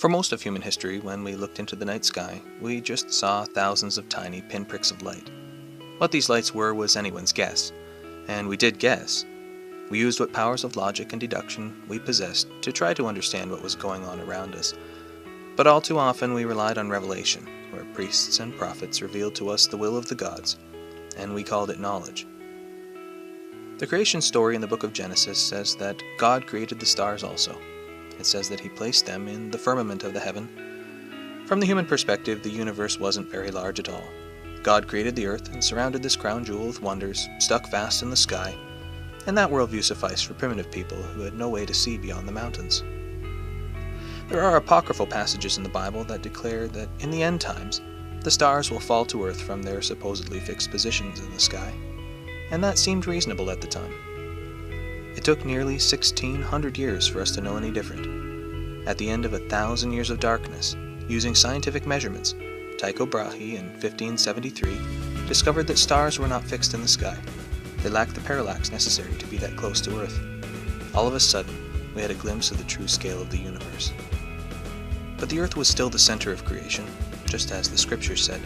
For most of human history, when we looked into the night sky, we just saw thousands of tiny pinpricks of light. What these lights were was anyone's guess, and we did guess. We used what powers of logic and deduction we possessed to try to understand what was going on around us. But all too often we relied on revelation, where priests and prophets revealed to us the will of the gods, and we called it knowledge. The creation story in the book of Genesis says that God created the stars also. It says that he placed them in the firmament of the heaven. From the human perspective, the universe wasn't very large at all. God created the earth and surrounded this crown jewel with wonders, stuck fast in the sky, and that worldview sufficed for primitive people who had no way to see beyond the mountains. There are apocryphal passages in the Bible that declare that in the end times, the stars will fall to earth from their supposedly fixed positions in the sky, and that seemed reasonable at the time. It took nearly 1,600 years for us to know any different. At the end of 1,000 years of darkness, using scientific measurements, Tycho Brahe in 1573 discovered that stars were not fixed in the sky. They lacked the parallax necessary to be that close to Earth. All of a sudden, we had a glimpse of the true scale of the universe. But the Earth was still the center of creation, just as the scriptures said,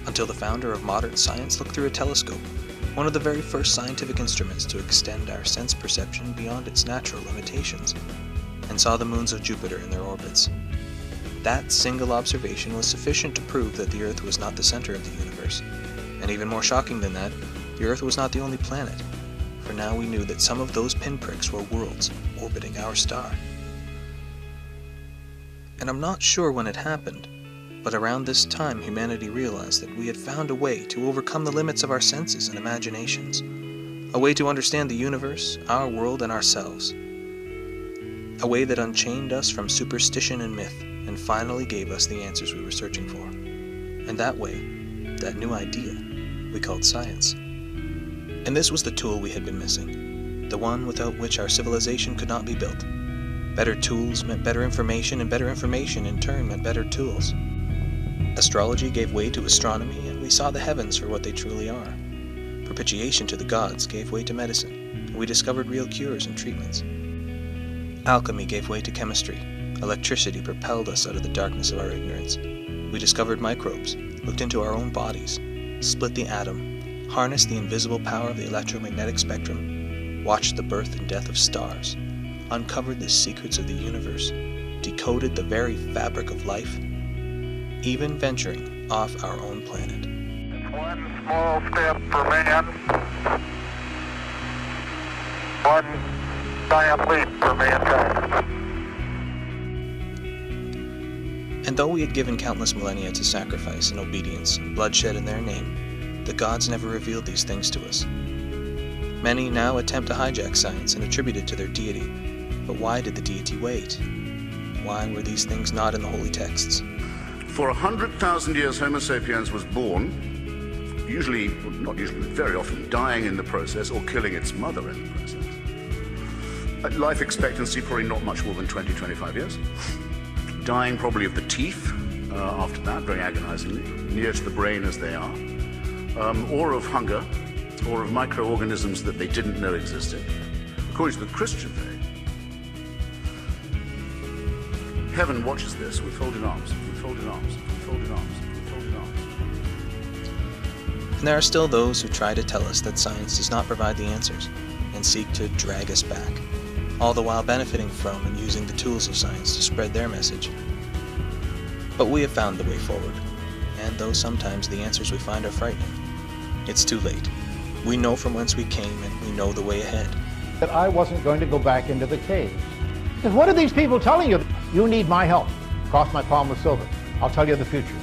until the founder of modern science looked through a telescope, one of the very first scientific instruments to extend our sense perception beyond its natural limitations, and saw the moons of Jupiter in their orbits. That single observation was sufficient to prove that the Earth was not the center of the universe, and even more shocking than that, the Earth was not the only planet, for now we knew that some of those pinpricks were worlds orbiting our star. And I'm not sure when it happened, but around this time humanity realized that we had found a way to overcome the limits of our senses and imaginations, a way to understand the universe, our world, and ourselves, a way that unchained us from superstition and myth, and finally gave us the answers we were searching for. And that way, that new idea, we called science. And this was the tool we had been missing, the one without which our civilization could not be built. Better tools meant better information, and better information in turn meant better tools. Astrology gave way to astronomy, and we saw the heavens for what they truly are. Propitiation to the gods gave way to medicine, and we discovered real cures and treatments. Alchemy gave way to chemistry. Electricity propelled us out of the darkness of our ignorance. We discovered microbes, looked into our own bodies, split the atom, harnessed the invisible power of the electromagnetic spectrum, watched the birth and death of stars, uncovered the secrets of the universe, decoded the very fabric of life, even venturing off our own planet. It's one small step for man, one giant leap for mankind. And though we had given countless millennia to sacrifice and obedience and bloodshed in their name, the gods never revealed these things to us. Many now attempt to hijack science and attribute it to their deity, but why did the deity wait? Why were these things not in the holy texts? For 100,000 years, Homo sapiens was born, usually, not usually, but very often, dying in the process or killing its mother in the process. Life expectancy probably not much more than 20-25 years. Dying probably of the teeth after that, very agonizingly, near to the brain as they are, or of hunger, or of microorganisms that they didn't know existed. According to the Christian faith, heaven watches this with folded arms, with folded arms, with folded arms, with folded arms. And there are still those who try to tell us that science does not provide the answers, and seek to drag us back, all the while benefiting from and using the tools of science to spread their message. But we have found the way forward, and though sometimes the answers we find are frightening, it's too late. We know from whence we came, and we know the way ahead. That I wasn't going to go back into the caves. Because what are these people telling you? You need my help. Cross my palm with silver. I'll tell you the future.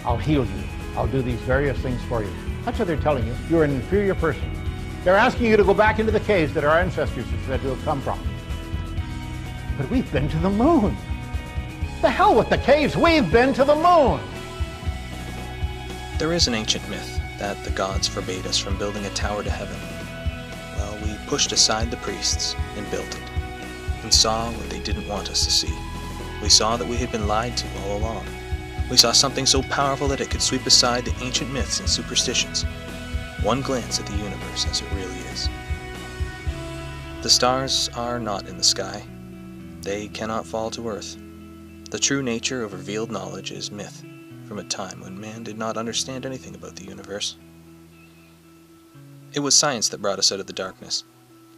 I'll heal you. I'll do these various things for you. That's what they're telling you. You're an inferior person. They're asking you to go back into the caves that our ancestors are said to have come from. But we've been to the moon. The hell with the caves. We've been to the moon. There is an ancient myth that the gods forbade us from building a tower to heaven. Well, we pushed aside the priests and built it, and saw what they didn't want us to see. We saw that we had been lied to all along. We saw something so powerful that it could sweep aside the ancient myths and superstitions. One glance at the universe as it really is. The stars are not in the sky. They cannot fall to earth. The true nature of revealed knowledge is myth, from a time when man did not understand anything about the universe. It was science that brought us out of the darkness,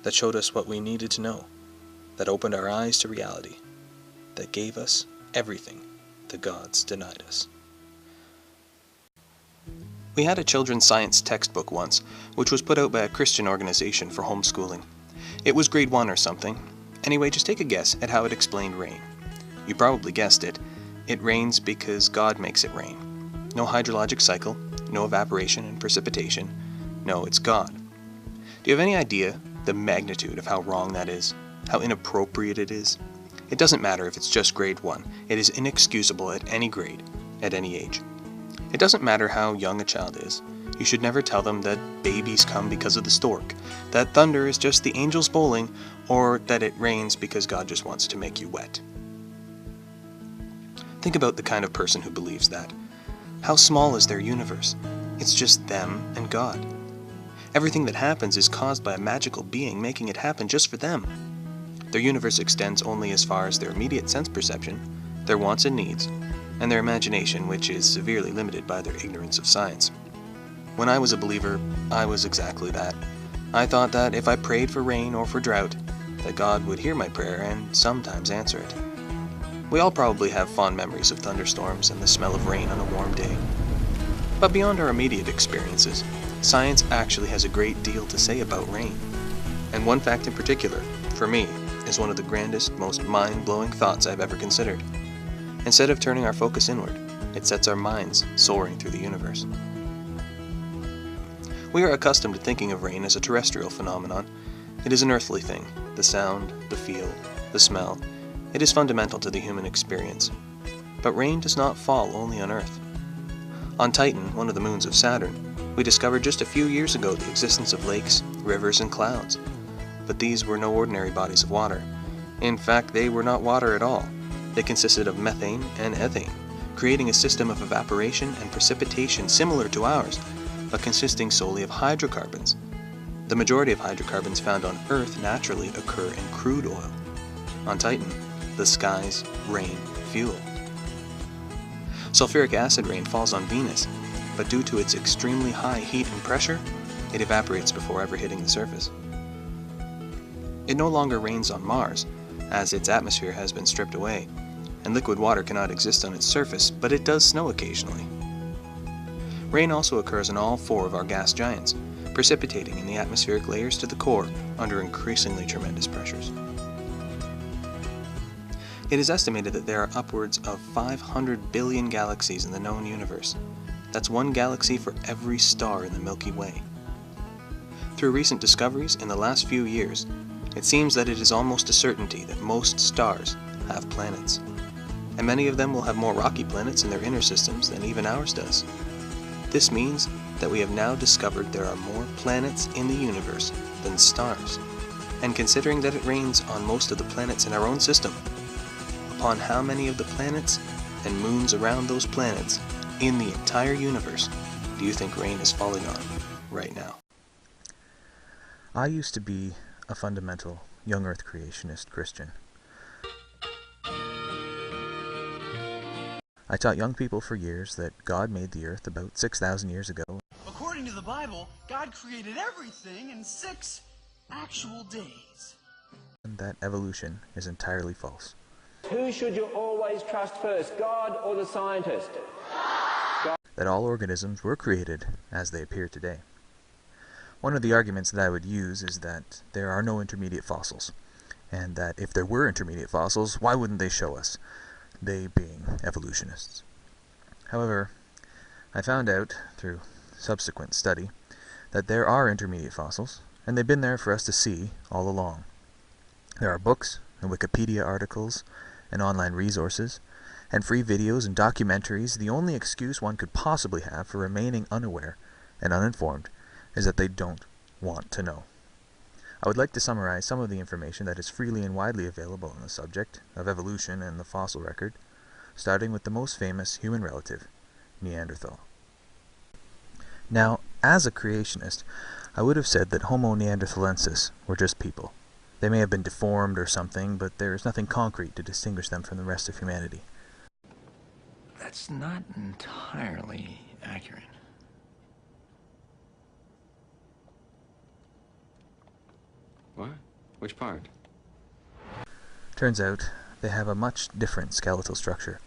that showed us what we needed to know, that opened our eyes to reality, that gave us everything the gods denied us. We had a children's science textbook once, which was put out by a Christian organization for homeschooling. It was grade 1 or something. Anyway, just take a guess at how it explained rain. You probably guessed it. It rains because God makes it rain. No hydrologic cycle, no evaporation and precipitation. No, it's God. Do you have any idea the magnitude of how wrong that is? How inappropriate it is? It doesn't matter if it's just grade 1. It is inexcusable at any grade, at any age. It doesn't matter how young a child is. You should never tell them that babies come because of the stork, that thunder is just the angels bowling, or that it rains because God just wants to make you wet. Think about the kind of person who believes that. How small is their universe? It's just them and God. Everything that happens is caused by a magical being making it happen just for them. Their universe extends only as far as their immediate sense perception, their wants and needs, and their imagination, which is severely limited by their ignorance of science. When I was a believer, I was exactly that. I thought that if I prayed for rain or for drought, that God would hear my prayer and sometimes answer it. We all probably have fond memories of thunderstorms and the smell of rain on a warm day. But beyond our immediate experiences, science actually has a great deal to say about rain. And one fact in particular, for me, is one of the grandest, most mind-blowing thoughts I've ever considered. Instead of turning our focus inward, it sets our minds soaring through the universe. We are accustomed to thinking of rain as a terrestrial phenomenon. It is an earthly thing. The sound, the feel, the smell. It is fundamental to the human experience. But rain does not fall only on Earth. On Titan, one of the moons of Saturn, we discovered just a few years ago the existence of lakes, rivers, and clouds. But these were no ordinary bodies of water. In fact, they were not water at all. They consisted of methane and ethane, creating a system of evaporation and precipitation similar to ours, but consisting solely of hydrocarbons. The majority of hydrocarbons found on Earth naturally occur in crude oil. On Titan, the sky's rain fuel. Sulfuric acid rain falls on Venus, but due to its extremely high heat and pressure, it evaporates before ever hitting the surface. It no longer rains on Mars, as its atmosphere has been stripped away, and liquid water cannot exist on its surface, but it does snow occasionally. Rain also occurs in all 4 of our gas giants, precipitating in the atmospheric layers to the core under increasingly tremendous pressures. It is estimated that there are upwards of 500 billion galaxies in the known universe. That's one galaxy for every star in the Milky Way. Through recent discoveries in the last few years, it seems that it is almost a certainty that most stars have planets, and many of them will have more rocky planets in their inner systems than even ours does. This means that we have now discovered there are more planets in the universe than stars, and considering that it rains on most of the planets in our own system, upon how many of the planets and moons around those planets in the entire universe do you think rain is falling on right now? I used to be a fundamental young earth creationist Christian. I taught young people for years that God made the earth about 6,000 years ago. According to the Bible, God created everything in 6 actual days. And that evolution is entirely false. Who should you always trust first, God or the scientist? That all organisms were created as they appear today. One of the arguments that I would use is that there are no intermediate fossils, and that if there were intermediate fossils, why wouldn't they show us? They being evolutionists. However, I found out through subsequent study that there are intermediate fossils, and they've been there for us to see all along. There are books and Wikipedia articles and online resources and free videos and documentaries. The only excuse one could possibly have for remaining unaware and uninformed is that they don't want to know. I would like to summarize some of the information that is freely and widely available on the subject of evolution and the fossil record, starting with the most famous human relative, Neanderthal. Now, as a creationist, I would have said that Homo neanderthalensis were just people. They may have been deformed or something, but there is nothing concrete to distinguish them from the rest of humanity. That's not entirely accurate. What? Which part? Turns out, they have a much different skeletal structure.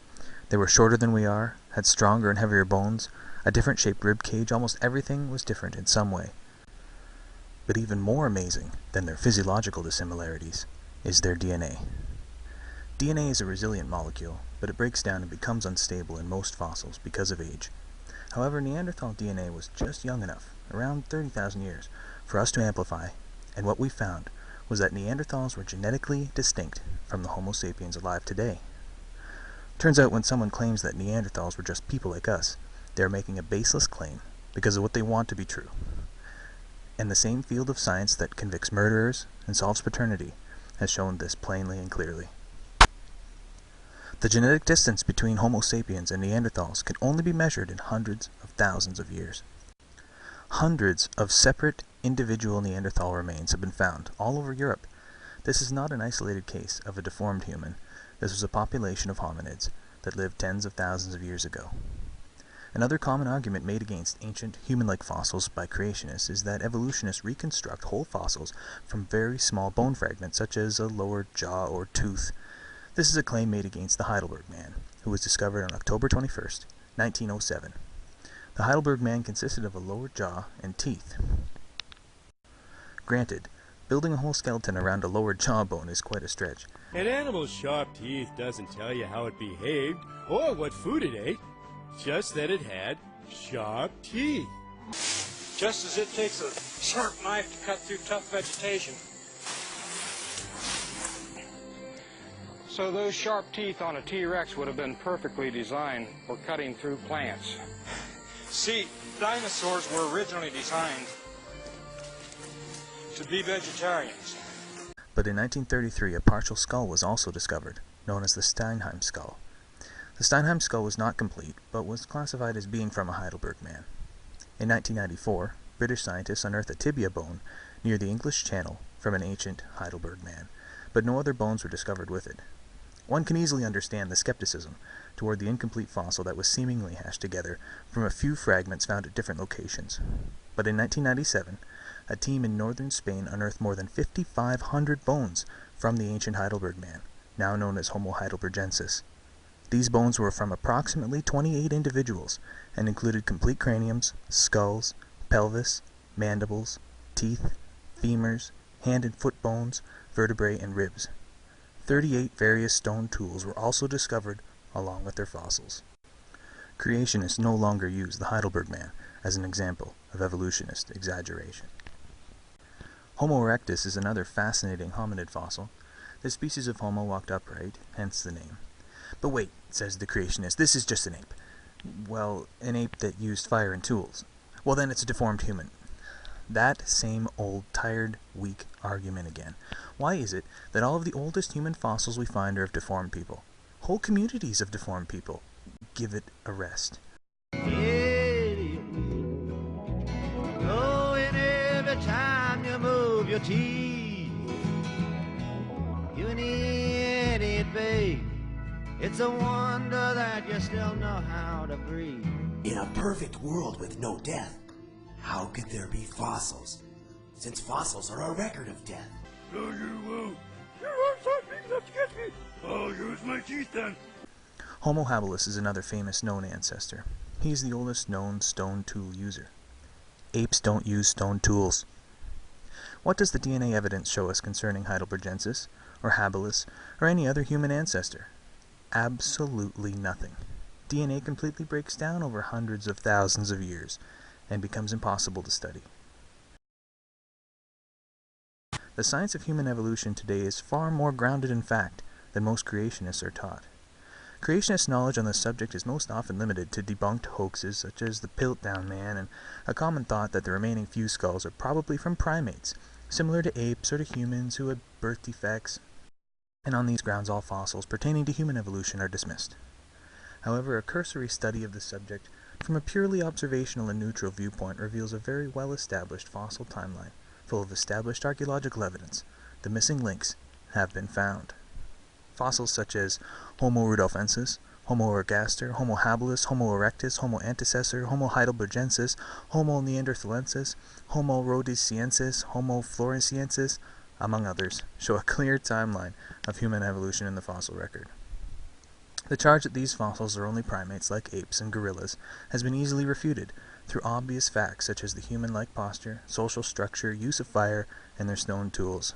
They were shorter than we are, had stronger and heavier bones, a different shaped rib cage, almost everything was different in some way. But even more amazing than their physiological dissimilarities is their DNA. DNA is a resilient molecule, but it breaks down and becomes unstable in most fossils because of age. However, Neanderthal DNA was just young enough, around 30,000 years, for us to amplify, and what we found was that Neanderthals were genetically distinct from the Homo sapiens alive today. Turns out when someone claims that Neanderthals were just people like us, they are making a baseless claim because of what they want to be true. And the same field of science that convicts murderers and solves paternity has shown this plainly and clearly. The genetic distance between Homo sapiens and Neanderthals can only be measured in hundreds of thousands of years. Hundreds of separate individual Neanderthal remains have been found all over Europe. This is not an isolated case of a deformed human. This was a population of hominids that lived tens of thousands of years ago. Another common argument made against ancient human-like fossils by creationists is that evolutionists reconstruct whole fossils from very small bone fragments such as a lower jaw or tooth. This is a claim made against the Heidelberg Man, who was discovered on October 21st, 1907. The Heidelberg Man consisted of a lower jaw and teeth. Granted, building a whole skeleton around a lower jawbone is quite a stretch. An animal's sharp teeth doesn't tell you how it behaved or what food it ate, just that it had sharp teeth. Just as it takes a sharp knife to cut through tough vegetation, so those sharp teeth on a T-Rex would have been perfectly designed for cutting through plants. See, dinosaurs were originally designed to be vegetarians. But in 1933, a partial skull was also discovered, known as the Steinheim skull. The Steinheim skull was not complete, but was classified as being from a Heidelberg Man. In 1994, British scientists unearthed a tibia bone near the English Channel from an ancient Heidelberg Man, but no other bones were discovered with it. One can easily understand the skepticism toward the incomplete fossil that was seemingly hashed together from a few fragments found at different locations. But in 1997, a team in northern Spain unearthed more than 5,500 bones from the ancient Heidelberg Man, now known as Homo heidelbergensis. These bones were from approximately 28 individuals and included complete craniums, skulls, pelvis, mandibles, teeth, femurs, hand and foot bones, vertebrae, and ribs. 38 various stone tools were also discovered along with their fossils. Creationists no longer use the Heidelberg Man as an example of evolutionist exaggeration. Homo erectus is another fascinating hominid fossil. This species of Homo walked upright, hence the name. But wait, says the creationist, this is just an ape. Well, an ape that used fire and tools. Well, then it's a deformed human. That same old, tired, weak argument again. Why is it that all of the oldest human fossils we find are of deformed people? Whole communities of deformed people. Give it a rest. Every time you move your teeth, you an idiot, babe. It's a wonder that you still know how to breathe. In a perfect world with no death, how could there be fossils? Since fossils are a record of death. No, you won't. You want something that gets me? I'll use my teeth then. Homo habilis is another famous known ancestor. He is the oldest known stone tool user. Apes don't use stone tools. What does the DNA evidence show us concerning heidelbergensis, or habilis, or any other human ancestor? Absolutely nothing. DNA completely breaks down over hundreds of thousands of years and becomes impossible to study. The science of human evolution today is far more grounded in fact than most creationists are taught. Creationist knowledge on the subject is most often limited to debunked hoaxes such as the Piltdown Man and a common thought that the remaining few skulls are probably from primates, similar to apes or to humans who had birth defects, and on these grounds all fossils pertaining to human evolution are dismissed. However, a cursory study of the subject from a purely observational and neutral viewpoint reveals a very well-established fossil timeline full of established archaeological evidence. The missing links have been found. Fossils such as Homo rudolfensis, Homo ergaster, Homo habilis, Homo erectus, Homo antecessor, Homo heidelbergensis, Homo neanderthalensis, Homo rhodesiensis, Homo floresiensis, among others, show a clear timeline of human evolution in the fossil record. The charge that these fossils are only primates like apes and gorillas has been easily refuted through obvious facts such as the human-like posture, social structure, use of fire, and their stone tools.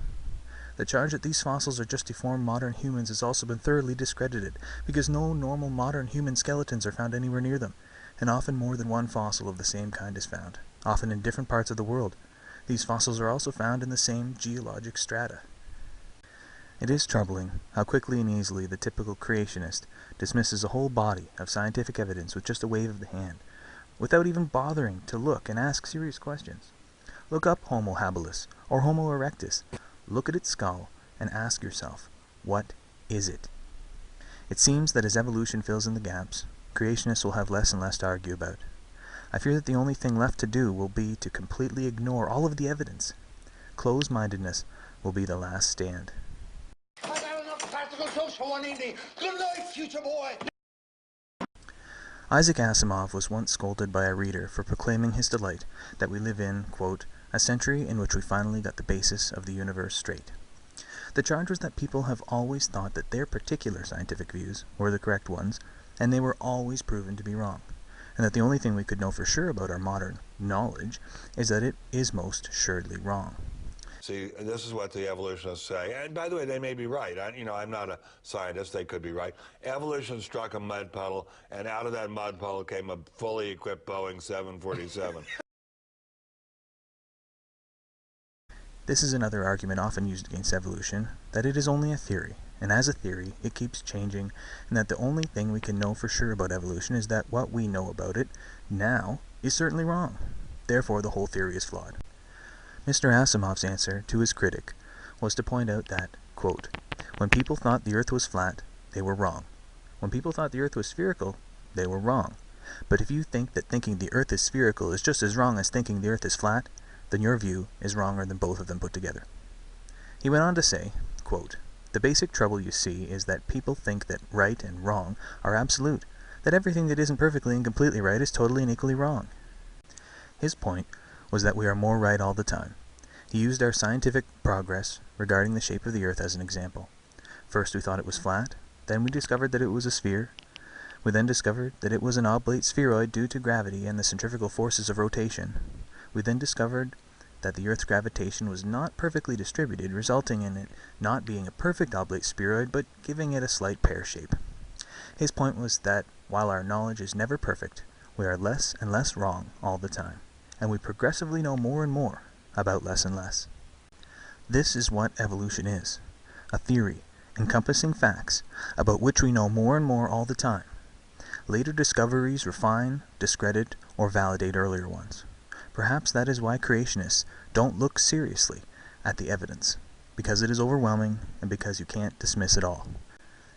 The charge that these fossils are just deformed modern humans has also been thoroughly discredited, because no normal modern human skeletons are found anywhere near them, and often more than one fossil of the same kind is found, often in different parts of the world. These fossils are also found in the same geologic strata. It is troubling how quickly and easily the typical creationist dismisses a whole body of scientific evidence with just a wave of the hand, without even bothering to look and ask serious questions. Look up Homo habilis or Homo erectus. Look at its skull and ask yourself, what is it? It seems that as evolution fills in the gaps, creationists will have less and less to argue about. I fear that the only thing left to do will be to completely ignore all of the evidence. Closed-mindedness will be the last stand. I've had enough practical jokes for one evening. Good night, future boy. Isaac Asimov was once scolded by a reader for proclaiming his delight that we live in, quote, a century in which we finally got the basis of the universe straight. The charge was that people have always thought that their particular scientific views were the correct ones, and they were always proven to be wrong, and that the only thing we could know for sure about our modern knowledge is that it is most assuredly wrong. See, this is what the evolutionists say, and by the way, they may be right. I'm not a scientist, they could be right. Evolution struck a mud puddle, and out of that mud puddle came a fully equipped Boeing 747. This is another argument often used against evolution, that it is only a theory, and as a theory, it keeps changing, and that the only thing we can know for sure about evolution is that what we know about it now is certainly wrong. Therefore, the whole theory is flawed. Mr. Asimov's answer to his critic was to point out that, quote, when people thought the earth was flat, they were wrong. When people thought the earth was spherical, they were wrong. But if you think that thinking the earth is spherical is just as wrong as thinking the earth is flat, then your view is wronger than both of them put together. He went on to say, quote, the basic trouble you see is that people think that right and wrong are absolute, that everything that isn't perfectly and completely right is totally and equally wrong. His point was that we are more right all the time. He used our scientific progress regarding the shape of the earth as an example. First we thought it was flat, then we discovered that it was a sphere. We then discovered that it was an oblate spheroid due to gravity and the centrifugal forces of rotation. We then discovered that the Earth's gravitation was not perfectly distributed, resulting in it not being a perfect oblate spheroid, but giving it a slight pear shape. His point was that while our knowledge is never perfect, we are less and less wrong all the time, and we progressively know more and more about less and less. This is what evolution is, a theory encompassing facts about which we know more and more all the time. Later discoveries refine, discredit, or validate earlier ones. Perhaps that is why creationists don't look seriously at the evidence, because it is overwhelming and because you can't dismiss it all.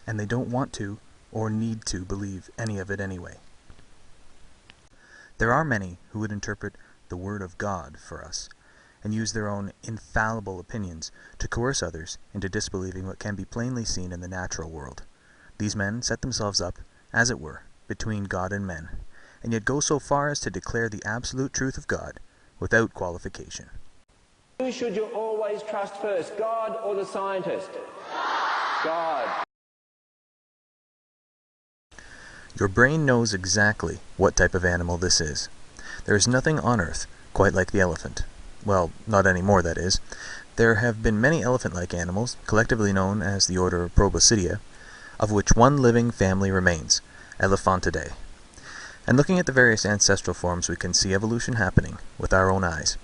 And they don't want to or need to believe any of it anyway. There are many who would interpret the Word of God for us and use their own infallible opinions to coerce others into disbelieving what can be plainly seen in the natural world. These men set themselves up, as it were, between God and men, and yet go so far as to declare the absolute truth of God without qualification. Who should you always trust first, God or the scientist? God. Your brain knows exactly what type of animal this is. There is nothing on Earth quite like the elephant. Well, not anymore, that is. There have been many elephant-like animals, collectively known as the order of Proboscidea, of which one living family remains, Elephantidae. And looking at the various ancestral forms, we can see evolution happening with our own eyes.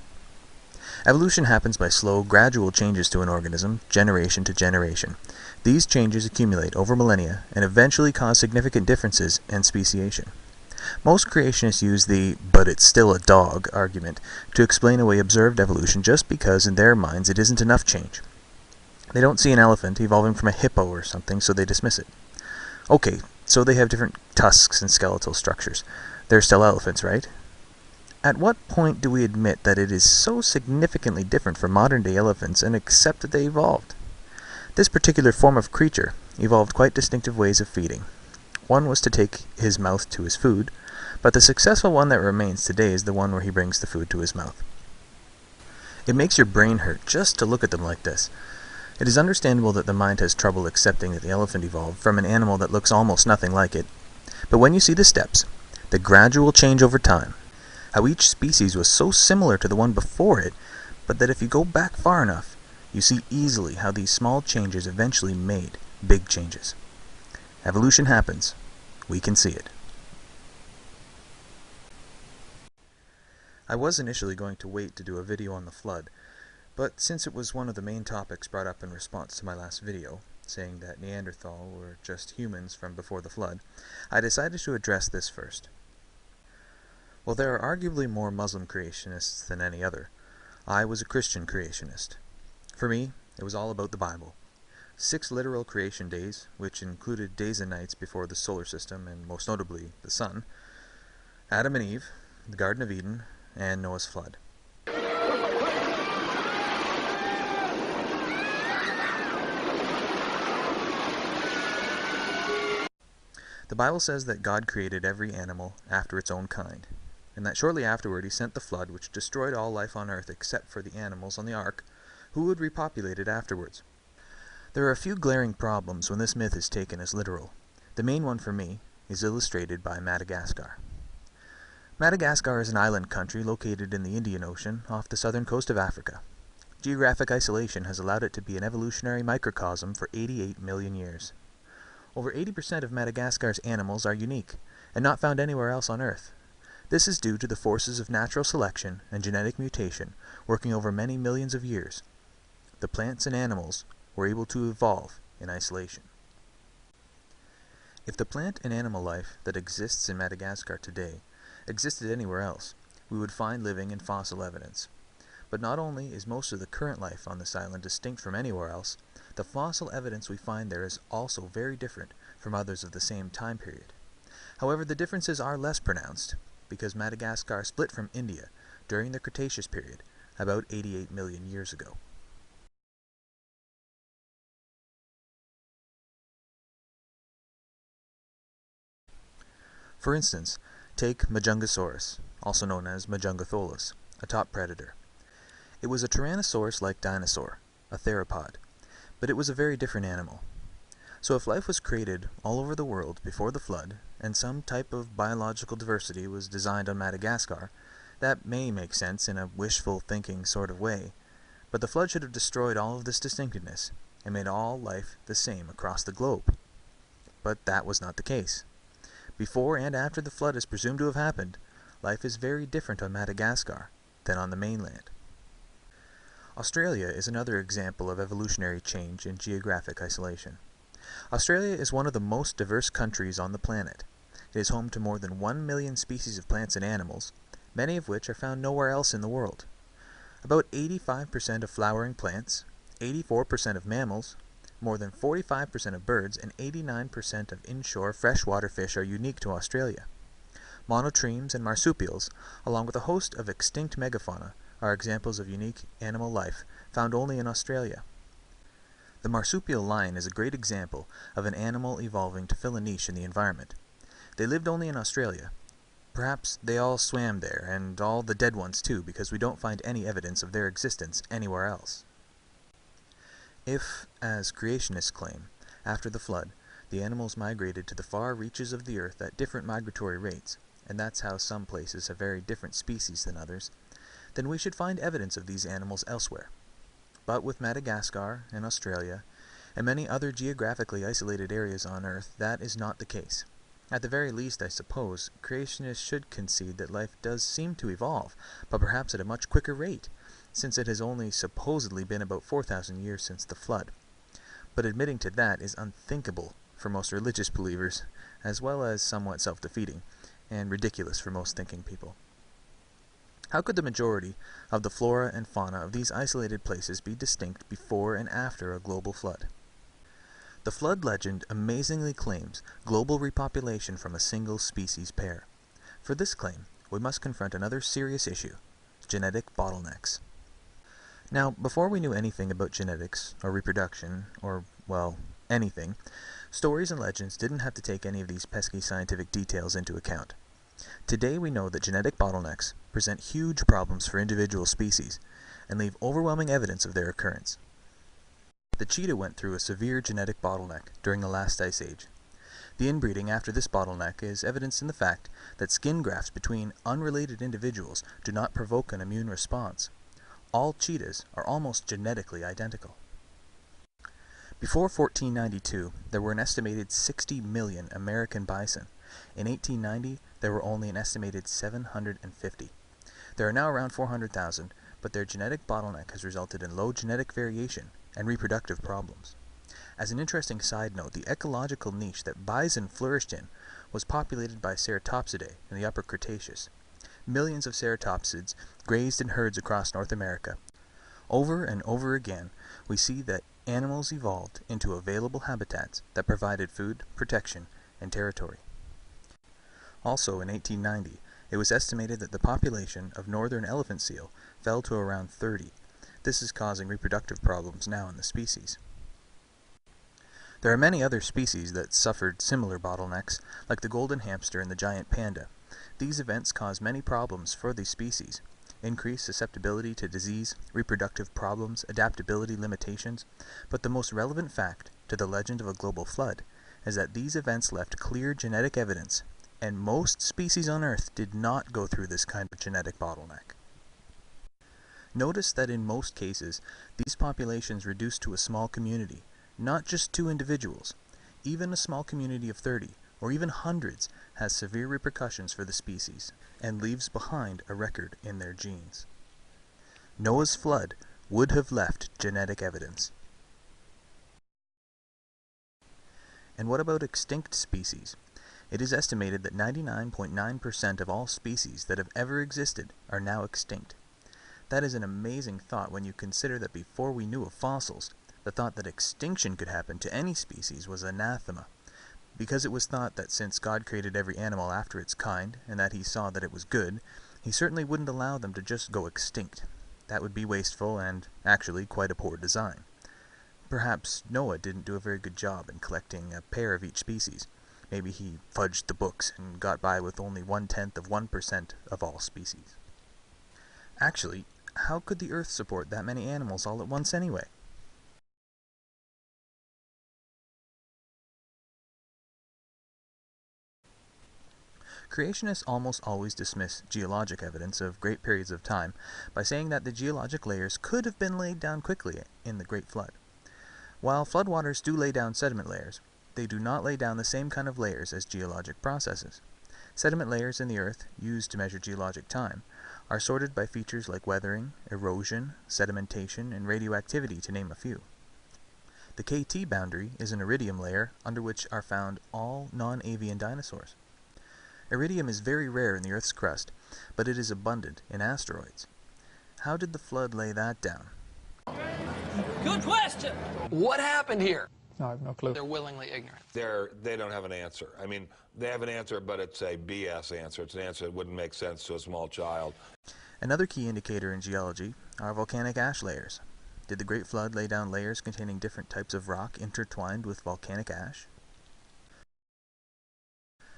Evolution happens by slow, gradual changes to an organism, generation to generation. These changes accumulate over millennia and eventually cause significant differences in speciation. Most creationists use the "but it's still a dog" argument to explain away observed evolution just because in their minds it isn't enough change. They don't see an elephant evolving from a hippo or something, so they dismiss it. Okay, so they have different tusks and skeletal structures. They're still elephants, right? At what point do we admit that it is so significantly different from modern-day elephants and accept that they evolved? This particular form of creature evolved quite distinctive ways of feeding. One was to take his mouth to his food, but the successful one that remains today is the one where he brings the food to his mouth. It makes your brain hurt just to look at them like this. It is understandable that the mind has trouble accepting that the elephant evolved from an animal that looks almost nothing like it. But when you see the steps, the gradual change over time, how each species was so similar to the one before it, but that if you go back far enough, you see easily how these small changes eventually made big changes. Evolution happens. We can see it. I was initially going to wait to do a video on the flood, but since it was one of the main topics brought up in response to my last video, saying that Neanderthal were just humans from before the flood, I decided to address this first. While there are arguably more Muslim creationists than any other, I was a Christian creationist. For me, it was all about the Bible. 6 literal creation days, which included days and nights before the solar system and most notably the sun, Adam and Eve, the Garden of Eden, and Noah's flood. The Bible says that God created every animal after its own kind, and that shortly afterward he sent the flood which destroyed all life on earth except for the animals on the ark, who would repopulate it afterwards. There are a few glaring problems when this myth is taken as literal. The main one for me is illustrated by Madagascar. Madagascar is an island country located in the Indian Ocean off the southern coast of Africa. Geographic isolation has allowed it to be an evolutionary microcosm for 88 million years. Over 80% of Madagascar's animals are unique and not found anywhere else on Earth. This is due to the forces of natural selection and genetic mutation working over many millions of years. The plants and animals were able to evolve in isolation. If the plant and animal life that exists in Madagascar today existed anywhere else, we would find living and fossil evidence. But not only is most of the current life on this island distinct from anywhere else, the fossil evidence we find there is also very different from others of the same time period. However, the differences are less pronounced because Madagascar split from India during the Cretaceous period about 88 million years ago. For instance, take Majungasaurus, also known as Majungatholus, a top predator. It was a Tyrannosaurus-like dinosaur, a theropod, but it was a very different animal. So if life was created all over the world before the flood, and some type of biological diversity was designed on Madagascar, that may make sense in a wishful thinking sort of way, but the flood should have destroyed all of this distinctiveness and made all life the same across the globe. But that was not the case. Before and after the flood is presumed to have happened, life is very different on Madagascar than on the mainland. Australia is another example of evolutionary change in geographic isolation. Australia is one of the most diverse countries on the planet. It is home to more than 1 million species of plants and animals, many of which are found nowhere else in the world. About 85% of flowering plants, 84% of mammals, more than 45% of birds, and 89% of inshore freshwater fish are unique to Australia. Monotremes and marsupials, along with a host of extinct megafauna, are examples of unique animal life found only in Australia. The marsupial lion is a great example of an animal evolving to fill a niche in the environment. They lived only in Australia. Perhaps they all swam there, and all the dead ones too, because we don't find any evidence of their existence anywhere else. If, as creationists claim, after the flood, the animals migrated to the far reaches of the earth at different migratory rates, and that's how some places have very different species than others, then we should find evidence of these animals elsewhere. But with Madagascar and Australia, and many other geographically isolated areas on Earth, that is not the case. At the very least, I suppose, creationists should concede that life does seem to evolve, but perhaps at a much quicker rate, since it has only supposedly been about 4,000 years since the flood. But admitting to that is unthinkable for most religious believers, as well as somewhat self-defeating, and ridiculous for most thinking people. How could the majority of the flora and fauna of these isolated places be distinct before and after a global flood? The flood legend amazingly claims global repopulation from a single species pair. For this claim, we must confront another serious issue: genetic bottlenecks. Now, before we knew anything about genetics, or reproduction, or, well, anything, Stories and legends didn't have to take any of these pesky scientific details into account. Today we know that genetic bottlenecks present huge problems for individual species and leave overwhelming evidence of their occurrence. The cheetah went through a severe genetic bottleneck during the last ice age. The inbreeding after this bottleneck is evidenced in the fact that skin grafts between unrelated individuals do not provoke an immune response. All cheetahs are almost genetically identical. Before 1492, there were an estimated 60 million American bison. In 1890, there were only an estimated 750. There are now around 400,000, but their genetic bottleneck has resulted in low genetic variation and reproductive problems. As an interesting side note, the ecological niche that bison flourished in was populated by ceratopsidae in the Upper Cretaceous. Millions of ceratopsids grazed in herds across North America. Over and over again, we see that animals evolved into available habitats that provided food, protection, and territory. Also in 1890, it was estimated that the population of northern elephant seal fell to around 30. This is causing reproductive problems now in the species. There are many other species that suffered similar bottlenecks, like the golden hamster and the giant panda. These events cause many problems for these species: increased susceptibility to disease, reproductive problems, adaptability limitations. But the most relevant fact to the legend of a global flood is that these events left clear genetic evidence, and most species on Earth did not go through this kind of genetic bottleneck. Notice that in most cases, these populations reduced to a small community, not just 2 individuals. Even a small community of 30, or even hundreds, has severe repercussions for the species, and leaves behind a record in their genes. Noah's flood would have left genetic evidence. And what about extinct species? It is estimated that 99.9% of all species that have ever existed are now extinct. That is an amazing thought when you consider that before we knew of fossils, the thought that extinction could happen to any species was anathema, because it was thought that since God created every animal after its kind, and that he saw that it was good, he certainly wouldn't allow them to just go extinct. That would be wasteful and, actually, quite a poor design. Perhaps Noah didn't do a very good job in collecting a pair of each species. Maybe he fudged the books and got by with only 1/10% of all species. Actually, how could the Earth support that many animals all at once anyway? Creationists almost always dismiss geologic evidence of great periods of time by saying that the geologic layers could have been laid down quickly in the Great Flood. While floodwaters do lay down sediment layers, they do not lay down the same kind of layers as geologic processes. Sediment layers in the Earth, used to measure geologic time, are sorted by features like weathering, erosion, sedimentation, and radioactivity, to name a few. The KT boundary is an iridium layer under which are found all non-avian dinosaurs. Iridium is very rare in the Earth's crust, but it is abundant in asteroids. How did the flood lay that down? Good question! What happened here? No, I have no clue. They're willingly ignorant. They don't have an answer. I mean, they have an answer, but it's a BS answer. It's an answer that wouldn't make sense to a small child. Another key indicator in geology are volcanic ash layers. Did the Great Flood lay down layers containing different types of rock intertwined with volcanic ash?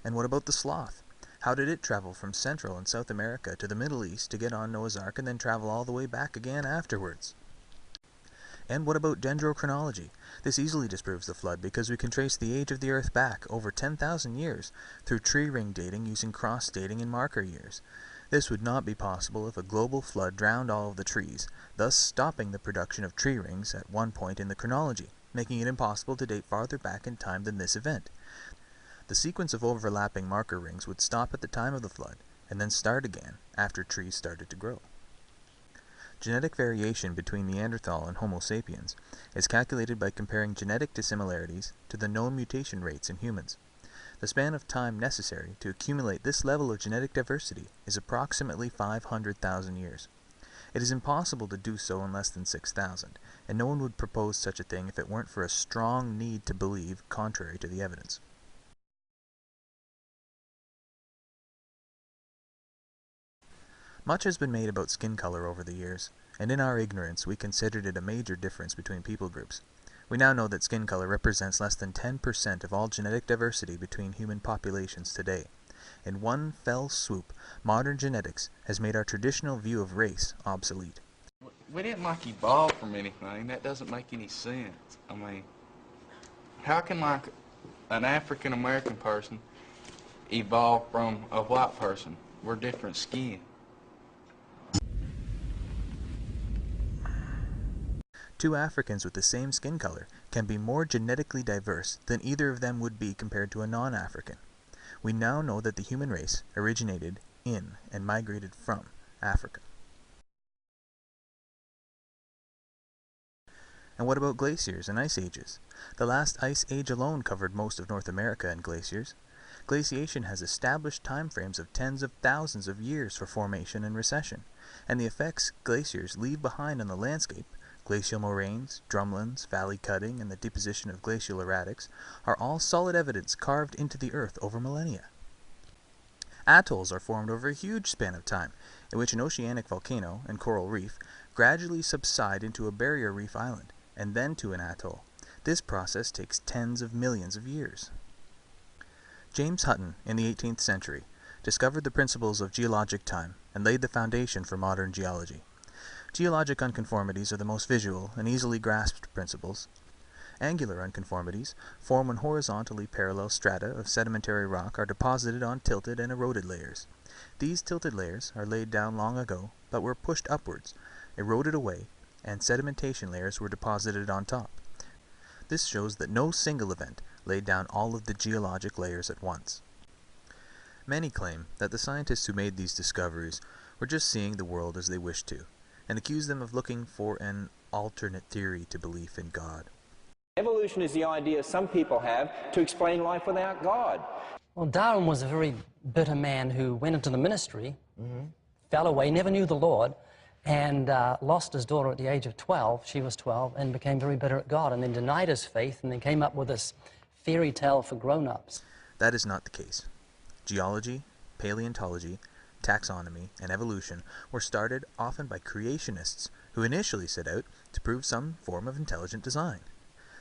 And what about the sloth? How did it travel from Central and South America to the Middle East to get on Noah's Ark and then travel all the way back again afterwards? And what about dendrochronology? This easily disproves the flood because we can trace the age of the Earth back over 10,000 years through tree ring dating using cross dating and marker years. This would not be possible if a global flood drowned all of the trees, thus stopping the production of tree rings at one point in the chronology, making it impossible to date farther back in time than this event. The sequence of overlapping marker rings would stop at the time of the flood, and then start again after trees started to grow. Genetic variation between Neanderthal and Homo sapiens is calculated by comparing genetic dissimilarities to the known mutation rates in humans. The span of time necessary to accumulate this level of genetic diversity is approximately 500,000 years. It is impossible to do so in less than 6,000, and no one would propose such a thing if it weren't for a strong need to believe contrary to the evidence. Much has been made about skin color over the years, and in our ignorance we considered it a major difference between people groups. We now know that skin color represents less than 10% of all genetic diversity between human populations today. In one fell swoop, modern genetics has made our traditional view of race obsolete. We didn't evolve from anything. That doesn't make any sense. I mean, how can an African American person evolve from a white person? We're different skin. Two Africans with the same skin color can be more genetically diverse than either of them would be compared to a non-African. We now know that the human race originated in and migrated from Africa. And what about glaciers and ice ages? The last ice age alone covered most of North America in glaciers. Glaciation has established time frames of tens of thousands of years for formation and recession, and the effects glaciers leave behind on the landscape, glacial moraines, drumlins, valley cutting, and the deposition of glacial erratics, are all solid evidence carved into the earth over millennia. Atolls are formed over a huge span of time, in which an oceanic volcano and coral reef gradually subside into a barrier reef island, and then to an atoll. This process takes tens of millions of years. James Hutton, in the 18th century, discovered the principles of geologic time and laid the foundation for modern geology. Geologic unconformities are the most visual and easily grasped principles. Angular unconformities form when horizontally parallel strata of sedimentary rock are deposited on tilted and eroded layers. These tilted layers are laid down long ago, but were pushed upwards, eroded away, and sedimentation layers were deposited on top. This shows that no single event laid down all of the geologic layers at once. Many claim that the scientists who made these discoveries were just seeing the world as they wished to, and accuse them of looking for an alternate theory to belief in God. Evolution is the idea some people have to explain life without God. Well, Darwin was a very bitter man who went into the ministry, fell away, never knew the Lord, and lost his daughter at the age of 12. She was 12, and became very bitter at God, and then denied his faith, and then came up with this fairy tale for grown-ups. That is not the case. Geology, paleontology, taxonomy, and evolution were started often by creationists who initially set out to prove some form of intelligent design.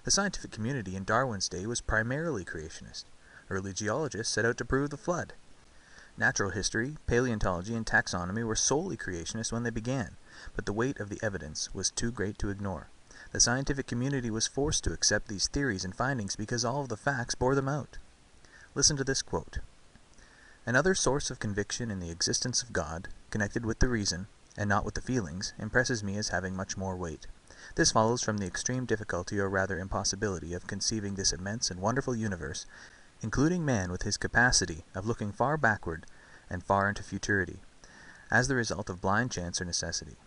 The scientific community in Darwin's day was primarily creationist. Early geologists set out to prove the flood. Natural history, paleontology, and taxonomy were solely creationist when they began, but the weight of the evidence was too great to ignore. The scientific community was forced to accept these theories and findings because all of the facts bore them out. Listen to this quote. Another source of conviction in the existence of God, connected with the reason, and not with the feelings, impresses me as having much more weight. This follows from the extreme difficulty, or rather impossibility, of conceiving this immense and wonderful universe, including man with his capacity of looking far backward and far into futurity, as the result of blind chance or necessity.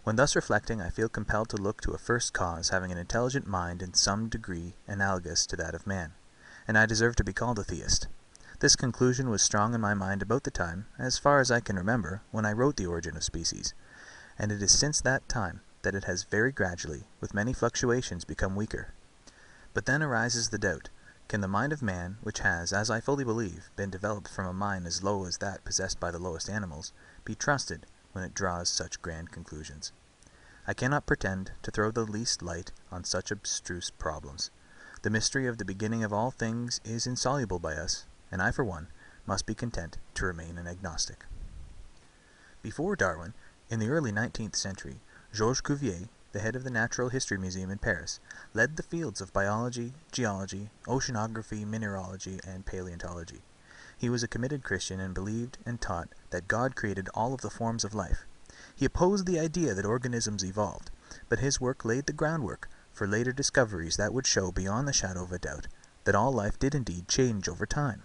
When thus reflecting, I feel compelled to look to a first cause having an intelligent mind in some degree analogous to that of man, and I deserve to be called a theist. This conclusion was strong in my mind about the time, as far as I can remember, when I wrote The Origin of Species, and it is since that time that it has very gradually, with many fluctuations, become weaker. But then arises the doubt, can the mind of man, which has, as I fully believe, been developed from a mind as low as that possessed by the lowest animals, be trusted when it draws such grand conclusions? I cannot pretend to throw the least light on such abstruse problems. The mystery of the beginning of all things is insoluble by us, and I, for one, must be content to remain an agnostic. Before Darwin, in the early 19th century, Georges Cuvier, the head of the Natural History Museum in Paris, led the fields of biology, geology, oceanography, mineralogy, and paleontology. He was a committed Christian and believed and taught that God created all of the forms of life. He opposed the idea that organisms evolved, but his work laid the groundwork for later discoveries that would show beyond the shadow of a doubt that all life did indeed change over time.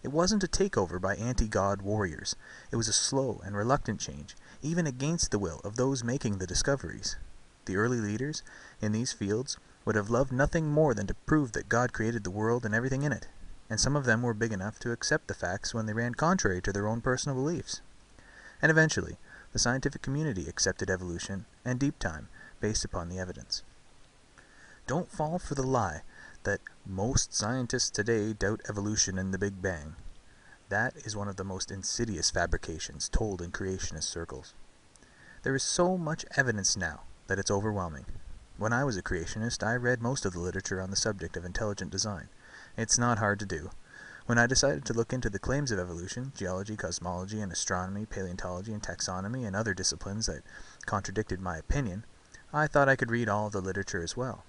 It wasn't a takeover by anti-God warriors. It was a slow and reluctant change, even against the will of those making the discoveries. The early leaders in these fields would have loved nothing more than to prove that God created the world and everything in it, and some of them were big enough to accept the facts when they ran contrary to their own personal beliefs. And eventually, the scientific community accepted evolution and deep time based upon the evidence. Don't fall for the lie that most scientists today doubt evolution and the Big Bang. That is one of the most insidious fabrications told in creationist circles. There is so much evidence now that it's overwhelming. When I was a creationist, I read most of the literature on the subject of intelligent design. It's not hard to do. When I decided to look into the claims of evolution, geology, cosmology, and astronomy, paleontology, and taxonomy, and other disciplines that contradicted my opinion, I thought I could read all of the literature as well.